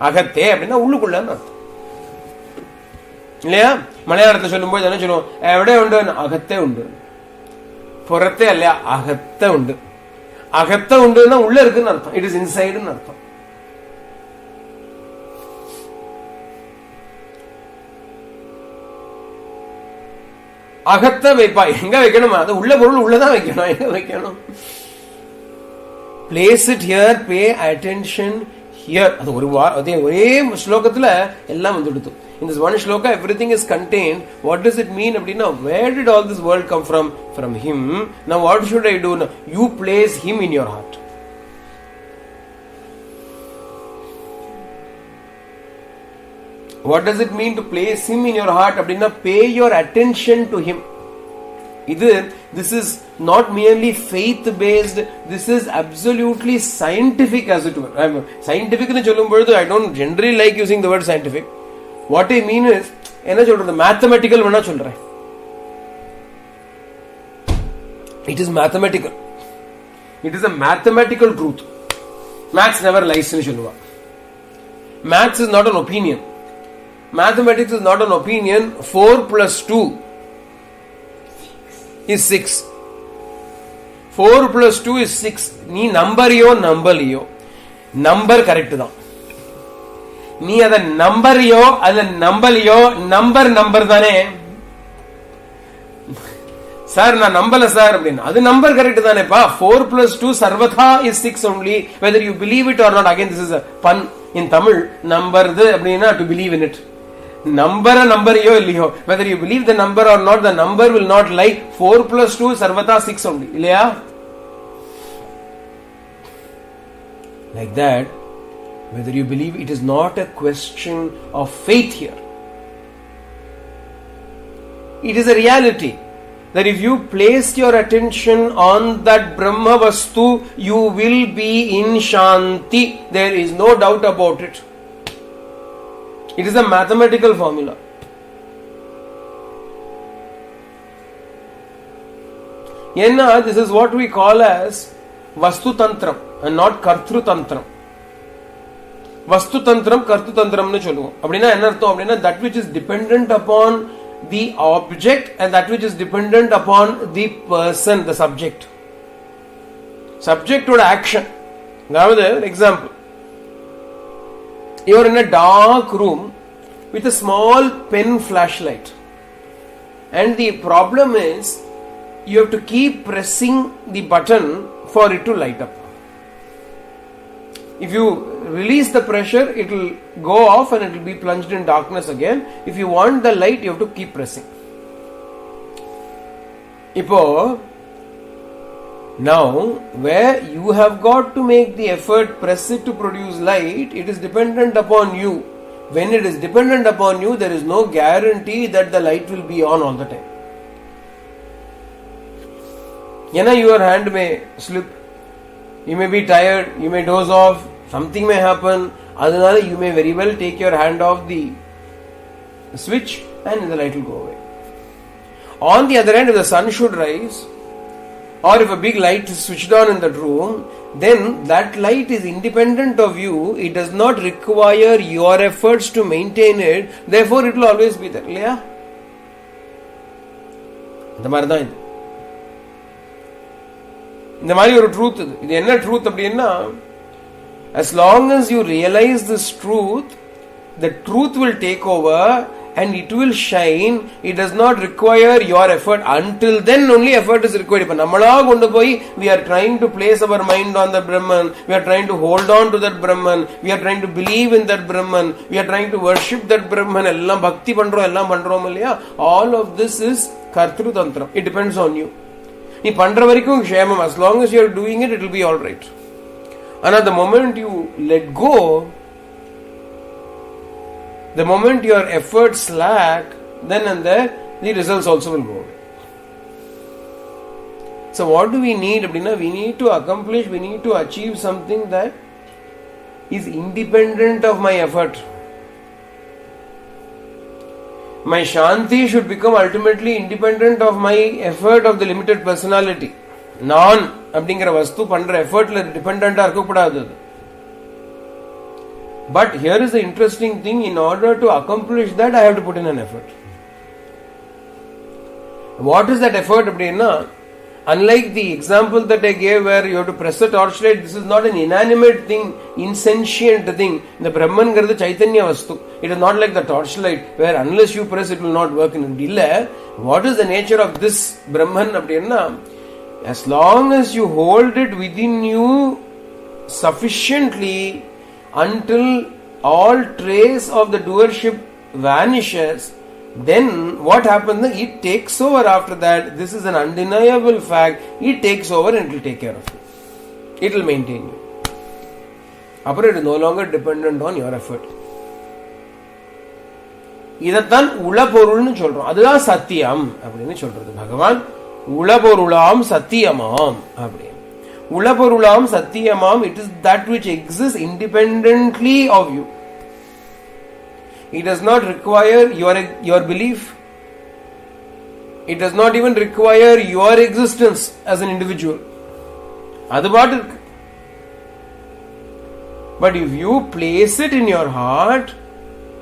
அகத்தே அப்படின்னா உள்ளுக்குள்ளன்னு அர்த்தம் இல்லையா? மலையாளத்தை சொல்லும் போது என்ன சொல்லுவோம்? எവിടെ உண்டு? அகத்தே உண்டு. புறத்தே இல்லையா? அகத்த உண்டு. அகத்த உண்டுன்னா உள்ள இருக்குன்னு அர்த்தம். இட் இஸ் இன்சைடுன்னு அர்த்தம். அகத்த வைப்பா. எங்க வைக்கணும்? அது உள்ள பொருள் உள்ளதான் வைக்கணும். எங்க வைக்கணும்? Place it here, pay attention here. அது ஒரே ஸ்லோகத்துல எல்லாம் வந்துடுது. In this one shloka everything is contained. What does it mean அப்படின்னா where did all this world come from? From him. Now what should I do? Now you place him in your heart. What does it mean to place him in your heart? அப்படின்னா pay your attention to him. This is not merely faith based. This is absolutely scientific as it were. Scientific னு சொல்லும்போது I don't generally like using the word scientific. What I mean is என்ன சொல்றது? mathematical வேணா சொல்றேன். It is mathematical. It is a mathematical truth. Maths never lies nu solluva. Maths is not an opinion. Mathematics is not an opinion. 4 plus 2 is 6. 4 plus 2 is 6. நீ நம்பரையோ நம்பலையோ number correct தான். நீ அதை நம்பரையோ அதை நம்பலையோ number தானே. Sir நான் நம்பல sir அப்படின்னு, அது நம்பர் கரெக்ட் தானேப்பா. 4 plus 2 sarvatha is 6 only, whether you believe it or not. Again, this is a pun in Tamil. நம்பர்து அப்படின்னா to believe in it. நம்பரையோ இல்லையோ, whether you believe the number or not, the number will not lie. 4 plus 2 sarvatha 6 only, இல்லையா? Like that, whether you believe, it is not a question of faith here. It is a reality that if you place your attention on that Brahma Vastu, you will be in Shanti. There is no doubt about it. It is a mathematical formula. Yenna, this is what we call as Vastu Tantram and not Kartru Tantram. Vastu Tantram, Kartru Tantram nu solluvom. Appadina enna artham appadina, that which is dependent upon the object and that which is dependent upon the person, the subject. Subject oda action. Now, example. You are in a dark room with a small pen flashlight, and the problem is you have to keep pressing the button for it to light up. If you release the pressure, it will go off and it will be plunged in darkness again. If you want the light, you have to keep pressing. Now, where you have got to make the effort, press it to produce light, it is dependent upon you. When it is dependent upon you, there is no guarantee that the light will be on all the time. Your hand may slip, you may be tired, you may doze off, something may happen, adhanala you may very well take your hand off the switch and the light will go away. On the other hand, if the sun should rise, or if a big light is switched on in that room, then that light is independent of you. It does not require your efforts to maintain it. Therefore, it will always be there. இல்லையா? இந்த மாதிரி தான் இது. இந்த மாதிரி ஒரு truth இது. இது என்ன ட்ரூத் அப்படின்னா, as long as you realize this truth, the truth will take over and it will shine. It does not require your effort. Until then only effort is required. Ipa nammala kondu poi we are trying to place our mind on the Brahman, we are trying to hold on to that Brahman, we are trying to believe in that Brahman, we are trying to worship that Brahman, ellam bhakti pandrom ellam pandrom illaya. All of this is kartru tantram. It depends on you. Nee pandra varaikum kshemam. As long as you are doing it, it will be all right. And at the moment you let go, the moment your efforts slack, then and there the results also will go away. So what do we need? We need to accomplish, we need to achieve something that is independent of my effort. My Shanti should become ultimately independent of my effort of the limited personality. நான் அப்படிங்கிற வஸ்து பண்ற எஃபர்ட்ல டிபெண்டண்டா இருக்கக்கூடாது. But here is the interesting thing, in order to accomplish that, I have to put in an effort. What is that effort? Unlike the example that I gave where you have to press a torchlight, this is not an inanimate thing, insentient thing. The Brahman is Chaitanya Vastu. It is not like the torchlight where unless you press it will not work. What is the nature of this Brahman? As long as you hold it within you sufficiently until all trace of the doership vanishes, then what happens? It takes over after that. This is an undeniable fact. It takes over and it will take care of you. It will maintain you. Apart, it is no longer dependent on your effort. இதைத்தான் உளபொருள்னு சொல்றோம். அதுதான் சத்தியம் அப்படின்னு சொல்றது பகவான். உளபொருளாம் சத்தியமாம் அப்படி. உளபொருளாம் சத்தியமாம், it is that which exists independently of you. It does not require your belief. It does not even require your existence as an individual. அது பாட்டு இருக்கு. But if you place it in your heart,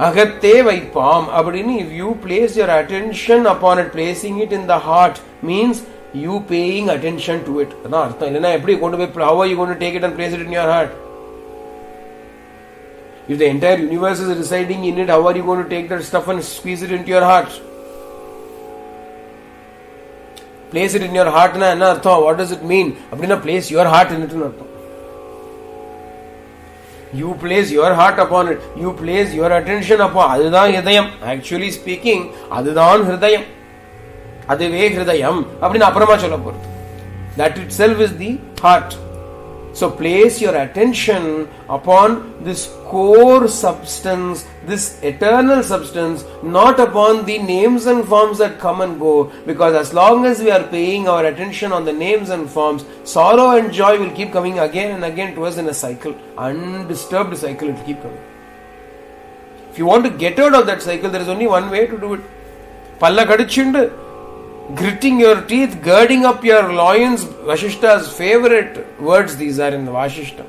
அகத்தே வைப்பாம் அப்படின்னு, if you place your attention upon it, placing it in the heart means you paying attention to it. அதான் அர்த்தம். இல்லைன்னா எப்படி கொண்டு போய், how are you going to take it and place it in your heart? If the entire universe is residing in it, how are you going to take that stuff and squeeze it into your heart? Place it in your heart na enna artham? What does it mean? அப்படின்னா place your heart in it னு அர்த்தம். You place your heart upon it. You place your attention upon. அதுதான் இதயம். Actually speaking, அதுதான் ஹிருதயம். அதுவே ஹிருதயம் அப்படின்னு அப்புறமா சொல்ல போறது. That itself is the heart. So place your attention upon this core substance, this eternal substance, not upon the names and forms that come and go. Because as long as we are paying our attention on the names and forms, sorrow and joy will keep coming again and again to us in a cycle. Undisturbed cycle, it will keep coming. If you want to get out of that cycle, there is only one way to do it. Palla kadichundu, gritting your teeth, girding up your loins. Vashishta's favorite words these are in the Vashishta.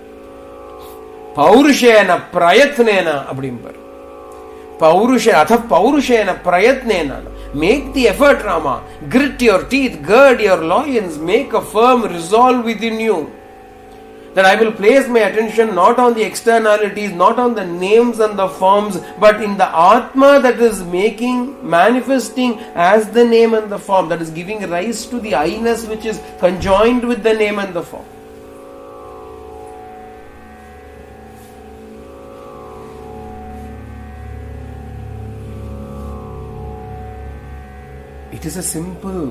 Paurushena prayatnena abdimbar. Paurushena prayatnena. Make the effort, Rama. Grit your teeth, gird your loins, make a firm resolve within you. That I will place my attention not on the externalities, not on the names and the forms, but in the Atma that is manifesting as the name and the form, that is giving rise to the I-ness which is conjoined with the name and the form. It is a simple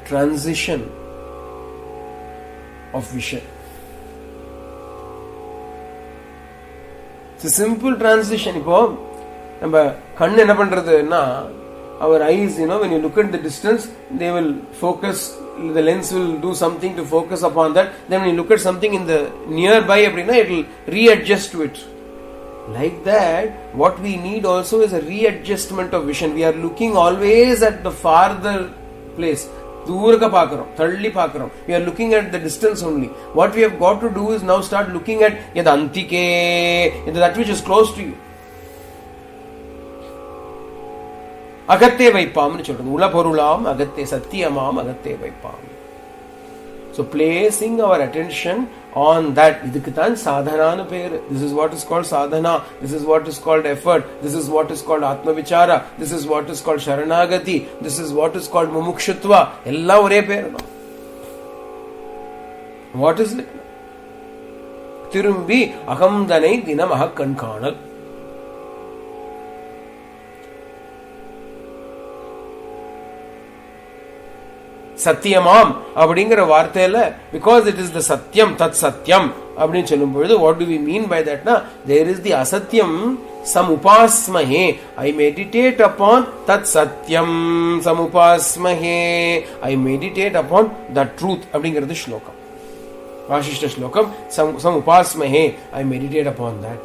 transition of vision. It's a simple transition. இப்போ நம்ம கண்ணு என்ன பண்றதுன்னா, our eyes, when you look at the distance, they will focus, the lens will do something to focus upon that. Then when you look at something in the nearby, it will readjust to it. Like that, what we need also is a readjustment of vision. We are looking always at the farther place. தூரக்க பார்க்கிறோம், தள்ளி பார்க்கிறோம். We are looking at the distance only. What we have got to do is now start looking at yad antike, that which is close to you. அகத்தே வைப்பாம்னு சொல்றது. உளபொருளாம் அகத்தே, சத்தியமாம் அகத்தே வைப்பாம். So placing our attention on that, இதுக்கு தான் சாதனான்னு பேரு. This is what is called sadhana. This is what is called effort. This is what is called atma vichara. This is what is called sharanagati. This is what is called mumukshutva. எல்லாம் ஒரே பேரு தான். What is it? திரும்பி அகம்தனை தினமாக கண்காணல். சத்தியமாம் அப்படிங்கிற வார்த்தையில, because it is the satyam, tat satyam அப்படின்னு சொல்லும் பொழுது, what do we mean by that? There is the asatyam samupasmahe. I meditate upon tat satyam samupasmahe. I meditate upon that truth அப்படிங்கிறது ஸ்லோகம், வாசிஷ்ட ஸ்லோகம். samupasmahe, I meditate upon that.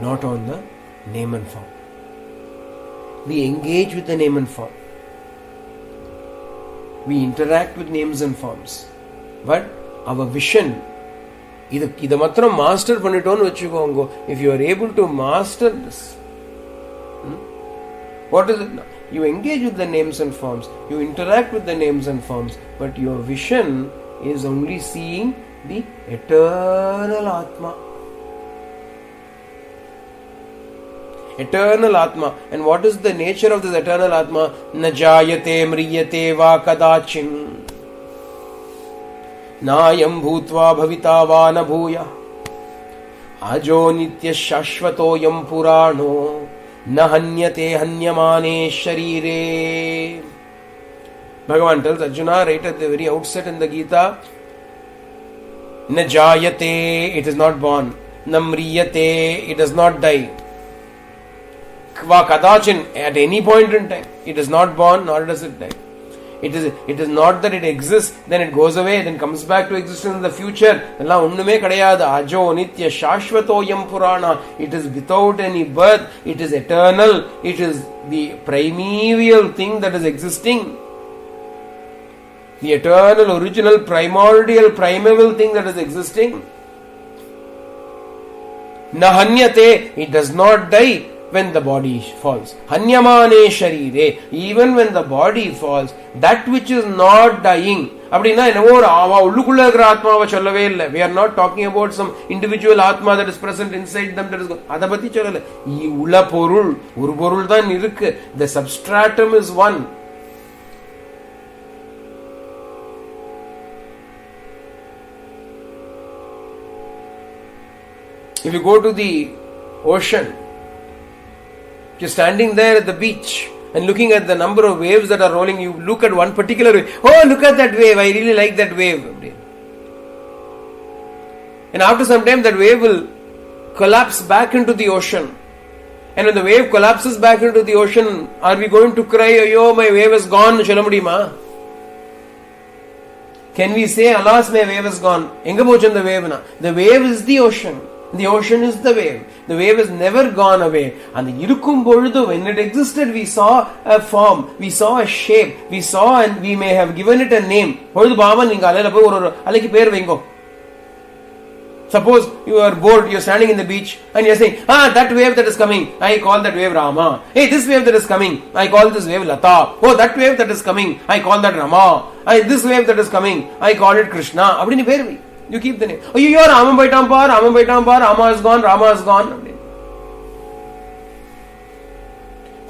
Not on the name and form. We engage with the name and form. We interact with names and forms. But our vision, இதை மாத்திரம் master பண்ணிட்டோன்னு வச்சுக்கோங்க. If you are able to master this, what is it now? You engage with the names and forms. You interact with the names and forms. But your vision is only seeing the eternal Atma. Eternal Atma. And what is the nature of this eternal Atma? Na jayate mriyate va kadachin. Nayam bhutva bhavita va na bhuya. Ajo nitya shashvatoyam purano. Na hanyate hanyamane sharire. Bhagavan tells Arjuna right at the very outset in the Gita, Na jayate, it is not born. Na mriyate, it does not die. Kva kadachin, at any point in time, it is not born nor does it die. It is not that it exists, then it goes away, then comes back to existence in the future. எல்லாம் ஒண்ணுமே கிடையாது. அஜோ நித்ய சாஸ்வதோயம் Purana. It is without any birth. It is eternal. It is the primeval thing that is existing. The eternal, original, primordial, primeval thing that is existing. Na hanyate, it does not die when the body falls. Hanyamane sharire, even when the body falls, that which is not dying. அப்படின்னா என்னவோ ஒரு உள்ளுக்குள்ள இருக்கிற ஆத்மாவை சொல்லவே இல்லை. We are not talking about some individual ஆத்மா that is present inside them. அதை பத்தி சொல்லல. உள்ள பொருள் ஒரு பொருள் தான் இருக்கு. The substratum is one. If you go to the ocean, you're standing there at the beach and looking at the number of waves that are rolling, you look at one particular wave. Oh, look at that wave. I really like that wave. And after some time, that wave will collapse back into the ocean. And when the wave collapses back into the ocean, are we going to cry, "Yo, my wave is gone"? Can we say, "Alas, my wave is gone"? The wave na. The wave is the ocean. The ocean is the wave. The wave has never gone away. And when it existed, we saw a form, we saw a shape, we saw, and we may have given it a name. Suppose you are bored, you are standing in the beach and you are saying, that wave that is coming, I call that wave Rama. Hey, this wave that is coming, I call this wave Lata. Oh, that wave that is coming, I call that Rama. This wave that is coming, I call it Krishna. You keep the name. Oh, you are Rama Baitampar, Rama is gone, Rama is gone.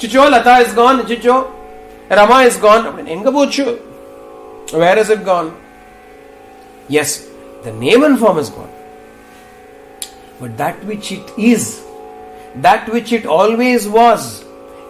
Chicho, Lata is gone, Chicho, Rama is gone. Where is it gone? Yes, the name and form is gone. But that which it is, that which it always was,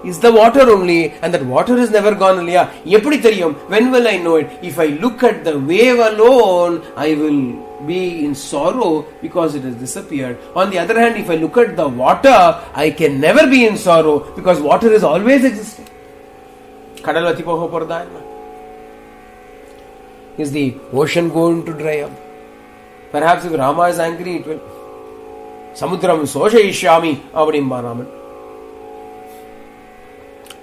is the water only, and that water is never gone. When will I know it? If I look at the wave alone, I will be in sorrow because it has disappeared. On the other hand, if I look at the water, I can never be in sorrow because water is always existing. Is the ocean going to dry up? Perhaps if Rama is angry, it will. Samudram soshayishyami avadimba Raman.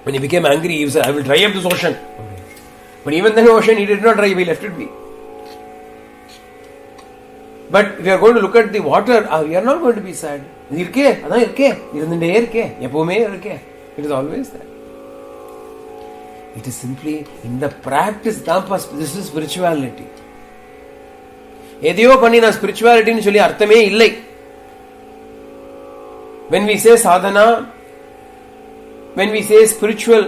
When he became angry, he said, "I will dry up this ocean." But even then, ocean, he did not dry up, he left it be. But if you are going to look at the water, we are not going to be sad. It is always there. It is simply in the practice. This is spirituality. எதையோ பண்ணி நான் ஸ்பிரிச்சுவாலிட்டின்னு சொல்லி அர்த்தமே இல்லை. When we say sadhana, when we say spiritual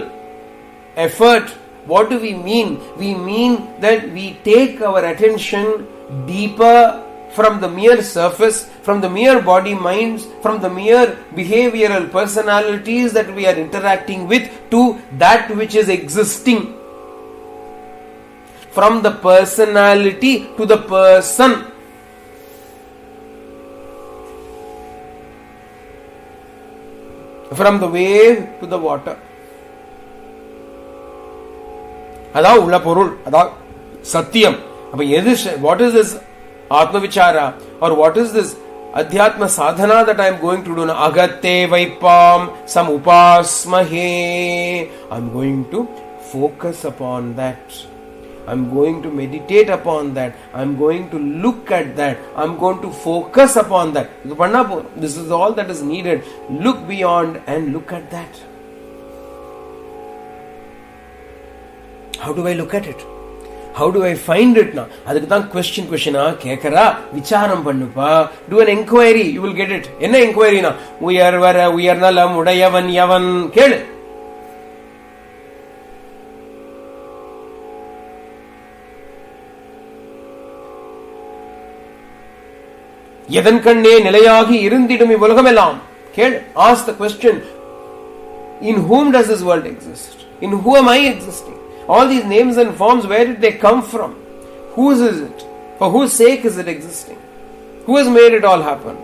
effort, what do we mean? We mean that we take our attention deeper from the mere surface, from the mere body minds, from the mere behavioral personalities that we are interacting with, to that which is existing. From the personality to the person. From the wave to the water. அதான் உள்ள பொருள், அதான் சத்தியம். அப்ப எது, what is this Atma Vichara, or what is this Adhyatma Sadhana that I am going to do? Agatte Vaipam Samupasmahe. I am going to focus upon that. I am going to meditate upon that. I am going to look at that. I am going to focus upon that. This is all that is needed. Look beyond and look at that. How do I look at it? How do I find it now? அதுக்கு தான் question கேட்கறா, விசாரம் பண்ணுப்பா, do an inquiry, you will get it. என்ன inquiry na? உயர்வர உயர்நலம் உடையவன் எவன் கேளு. எதன் கண்ணே நிலையாகி இருந்திடும் இவ்வுலகமெல்லாம் கேளு. Ask the question, in whom does this world exist? In who am I existing? All these names and forms, where did they come from? Whose is it? For whose sake is it existing? Who has made it all happen?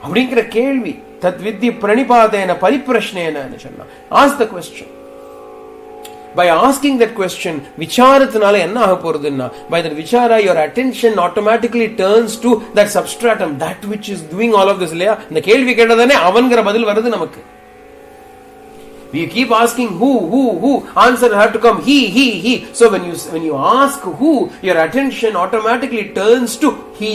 அப்படிங்கிற கேள்வி தத்வித்தி பிரணிபாதேன பரிப்பிரஷ்னேன சொன்னா. Ask the question. by asking that question, vicharathunala enna aga porudunna, by that vichara your attention automatically turns to that substratum, that which is doing all of this. Illaya indha kelvi kettadane avangra badil varudhu namakku. We keep asking who, answer have to come he. So when you ask who, your attention automatically turns to he.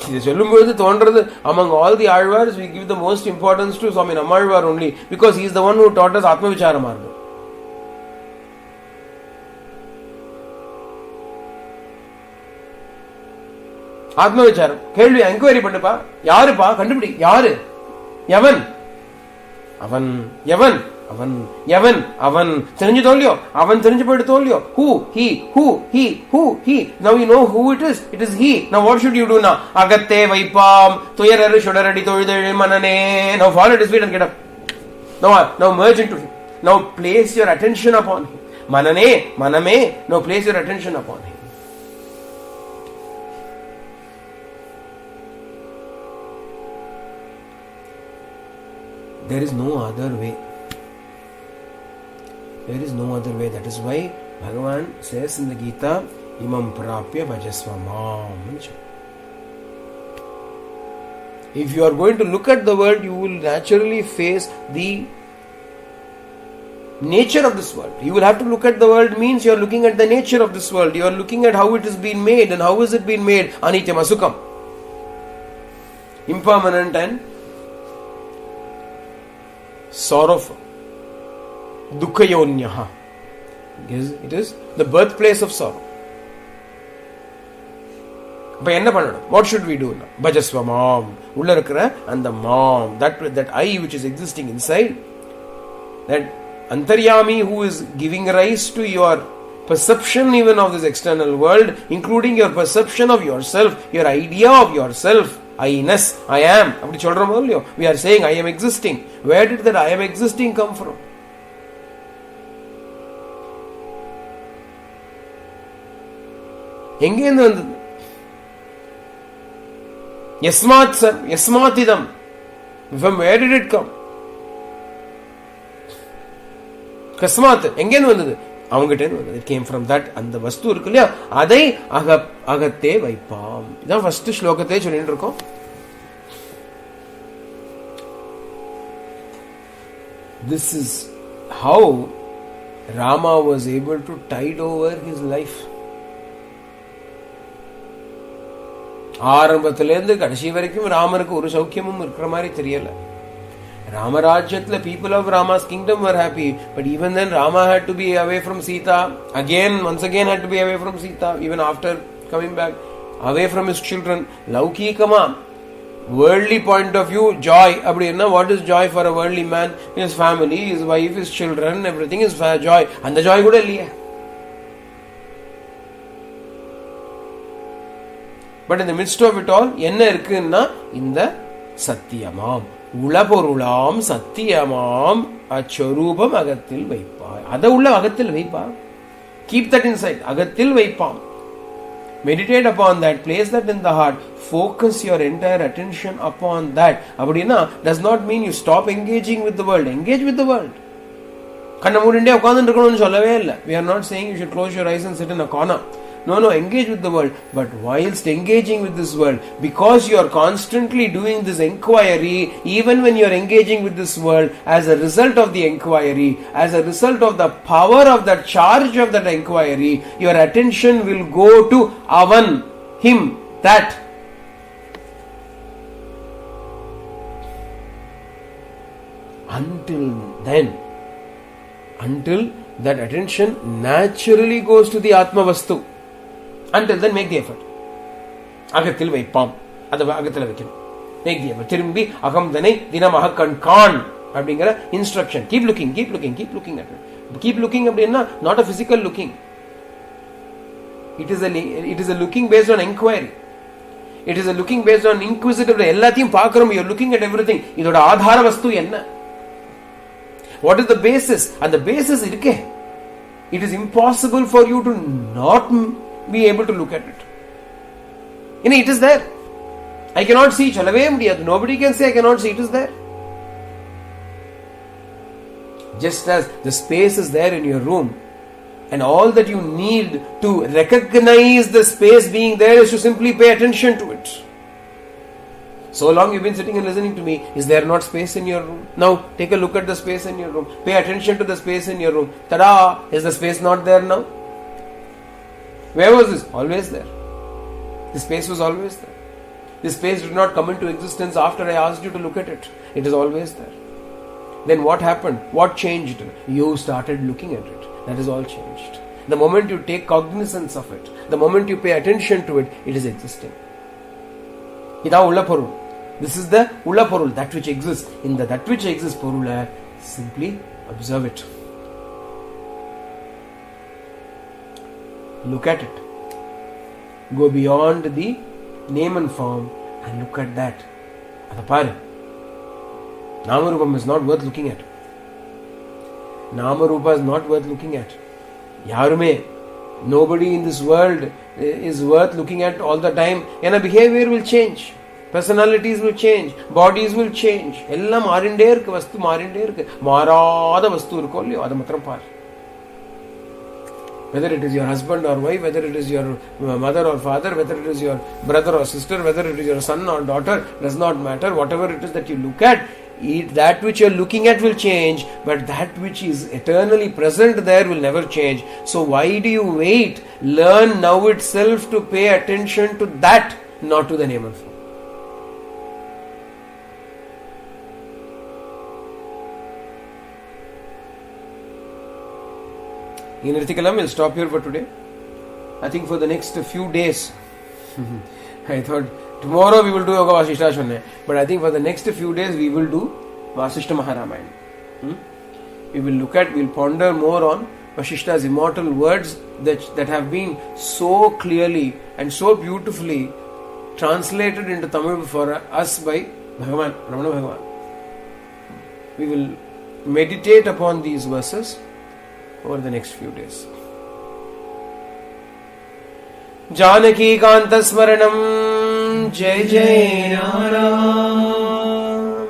இது சொல்லும்போது தோன்றது, among all the Alvars we give the most importance to Swami Nammalvar only, because he is the one who taught us Atma Vichara Margam. ஆத்ம விசாரம் கேள்வி enquiry பண்ணுப்பா. யாருப்பா கண்டுபிடி, யாரு, எவன், அவன், எவன், அவன், எவன், அவன் தெரிஞ்சு தோல்லியோ, அவன் தெரிஞ்சு போயிட்டு தோல்லியோ. Who, he, he. Now you know who it is. It is he. Now what should you do now? அகத்தே வைப்பாம் துயரறு சுடரடி தொழுதெழு மனனே. Now fall at his feet and get up. Now merge into him. Now place your attention upon him. Manane, maname. Now place your attention upon him. There is no other way. There is no other way. That is why Bhagavan says in the Gita, Imam prapya bhajasva mam. If you are going to look at the world, you will naturally face the nature of this world. You will have to look at the world means you are looking at the nature of this world. You are looking at how it has been made, and how is it been made? Anityam asukam. Impermanent and sorrowful. Dukkayonyaha. It is the birthplace of sorrow. But enna pannanum? What should we do now? Bhajasva mam. Ulla irukra and the mam, that I which is existing inside, that antaryami who is giving rise to your perception even of this external world, including your perception of yourself, your idea of yourself. I-ness, I am. அப்படி சொல்றோம் இல்லையோ? We are saying I am existing. Where did that I am existing come from? எங்கேருந்து வந்தது? Yasmat sir, Yasmatidam. From where did it come? Kasmat, எங்கேருந்து வந்தது? அவங்ககிட்ட வந்தது. It came from that. அந்த வஸ்து இருக்கு இல்லையா, அதை அகத்தே வைப்பாம். இதான் ஃபர்ஸ்ட் ஸ்லோகத்தை சொல்லிட்டு இருக்கோம். This is how Rama was able to tide over his life. ஆரம்பத்திலேருந்து கடைசி வரைக்கும் ராமருக்கு ஒரு சௌக்கியமும் இருக்கிற மாதிரி தெரியல. Ramarajyatla, people of Rama's kingdom were happy, but even then Rama had to be away from Sita. Once again had to be away from Sita, even after coming back, away from his children. Laukikama, worldly point of view, joy. What is joy for a worldly man? His family, his wife, his children, everything is joy. And the joy kuda illiya. But in the midst of it all, enna irukkunna inda satyamam, உளபொருளாம் சத்தியமாம் அச்சரூபம் அகத்தில் வைப்பாய். அதை உள்ள அகத்தில் வைப்பாய். Keep that inside. அகத்தில் வைப்பாம். Meditate upon that. Place that in the heart. Focus your entire attention upon that. அப்படின்னா does not mean you stop engaging with the world. Engage with the world. கண்ணை மூடிண்டே உட்கார்ந்துட்டு இருக்கணும்னு சொல்லவே இல்லை. We are not saying you should close your eyes and sit in a corner. No, engage with the world. But whilst engaging with this world, because you are constantly doing this inquiry, even when you are engaging with this world, as a result of the inquiry, as a result of the power of that charge of that inquiry, your attention will go to Avan, him, that. Until that attention naturally goes to the Atma Vastu. Until then, make the effort. அகத்தில் வைப்பாம். அதை அகத்தில் வைக்கணும். Make the effort. திரும்பி அகம் தனை தினமாக கண் அப்படிங்கிற instruction. Keep looking at it. Keep looking அப்படின்னா not a physical looking. It is a looking based on inquiry. It is a looking based on inquisitive. எல்லாத்தையும் பார்க்கிறோம். You are looking at everything. இதோட ஆதார வஸ்து என்ன? What is the basis? And the basis இருக்கே. It is impossible for you to not be able to look at it. It is there. I cannot see, chalave mudiyadu. Nobody can say I cannot see, it is there. Just as the space is there in your room, and all that you need to recognize the space being there is to simply pay attention to it. So long you've been sitting and listening to me, is there not space in your room? Now take a look at the space in your room. Pay attention to the space in your room. Tada! Is the space not there now? Where was this? Always there. The space was always there. This space did not come into existence after I asked you to look at it. It is always there. Then what happened? What changed? You started looking at it. That is all changed. The moment you take cognizance of it, the moment you pay attention to it, it is existing. Ida ulla porul. This is the ulla porul, that which exists. In the that which exists porula, simply observe it. Look at it. Go beyond the name and form and look at that. Adapare. Namarupam is not worth looking at. Namarupa is not worth looking at. Yarume, nobody in this world is worth looking at all the time. And a behavior will change. Personalities will change. Bodies will change. Ella marinde irukku, vastu marinde irukku. Marada vastu irukko illiyo, adu matram paar. Whether it is your husband or wife, whether it is your mother or father, whether it is your brother or sister, whether it is your son or daughter, does not matter. Whatever it is that you look at, that which you are looking at will change, but that which is eternally present there will never change. So why do you wait? Learn now itself to pay attention to that, not to the name and form. In Ritikalam, we'll stop here for today. I think for the next few days, I thought tomorrow we will do Yoga Vasishta Shunne, but I think for the next few days we will do Vasishta Maharamayana. We will ponder more on Vasishta's immortal words that have been so clearly and so beautifully translated into Tamil for us by Bhagavan, Ramana Bhagavan. We will meditate upon these verses over the next few days. Janaki Kanta Smaranam Jai Jai Ram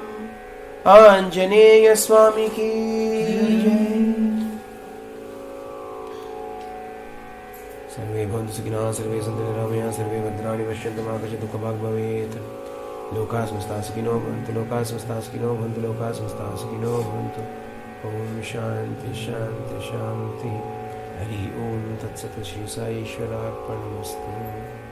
Anjaneya Swami Ki Jai. Sarve Bhantu Sukhina Sarve Santu Niramaya Sarve Bhadrani Vashyanta Makacha Dukha Bhag Bhavet Lokas Masta Sukhino Bhantu Lokas Masta Sukhino Bhantu Lokas Masta Sukhino Bhantu. Om Shanti Shanti Shanti. Hari Om Tat Sat Shri Sai Ishwararpanamastu.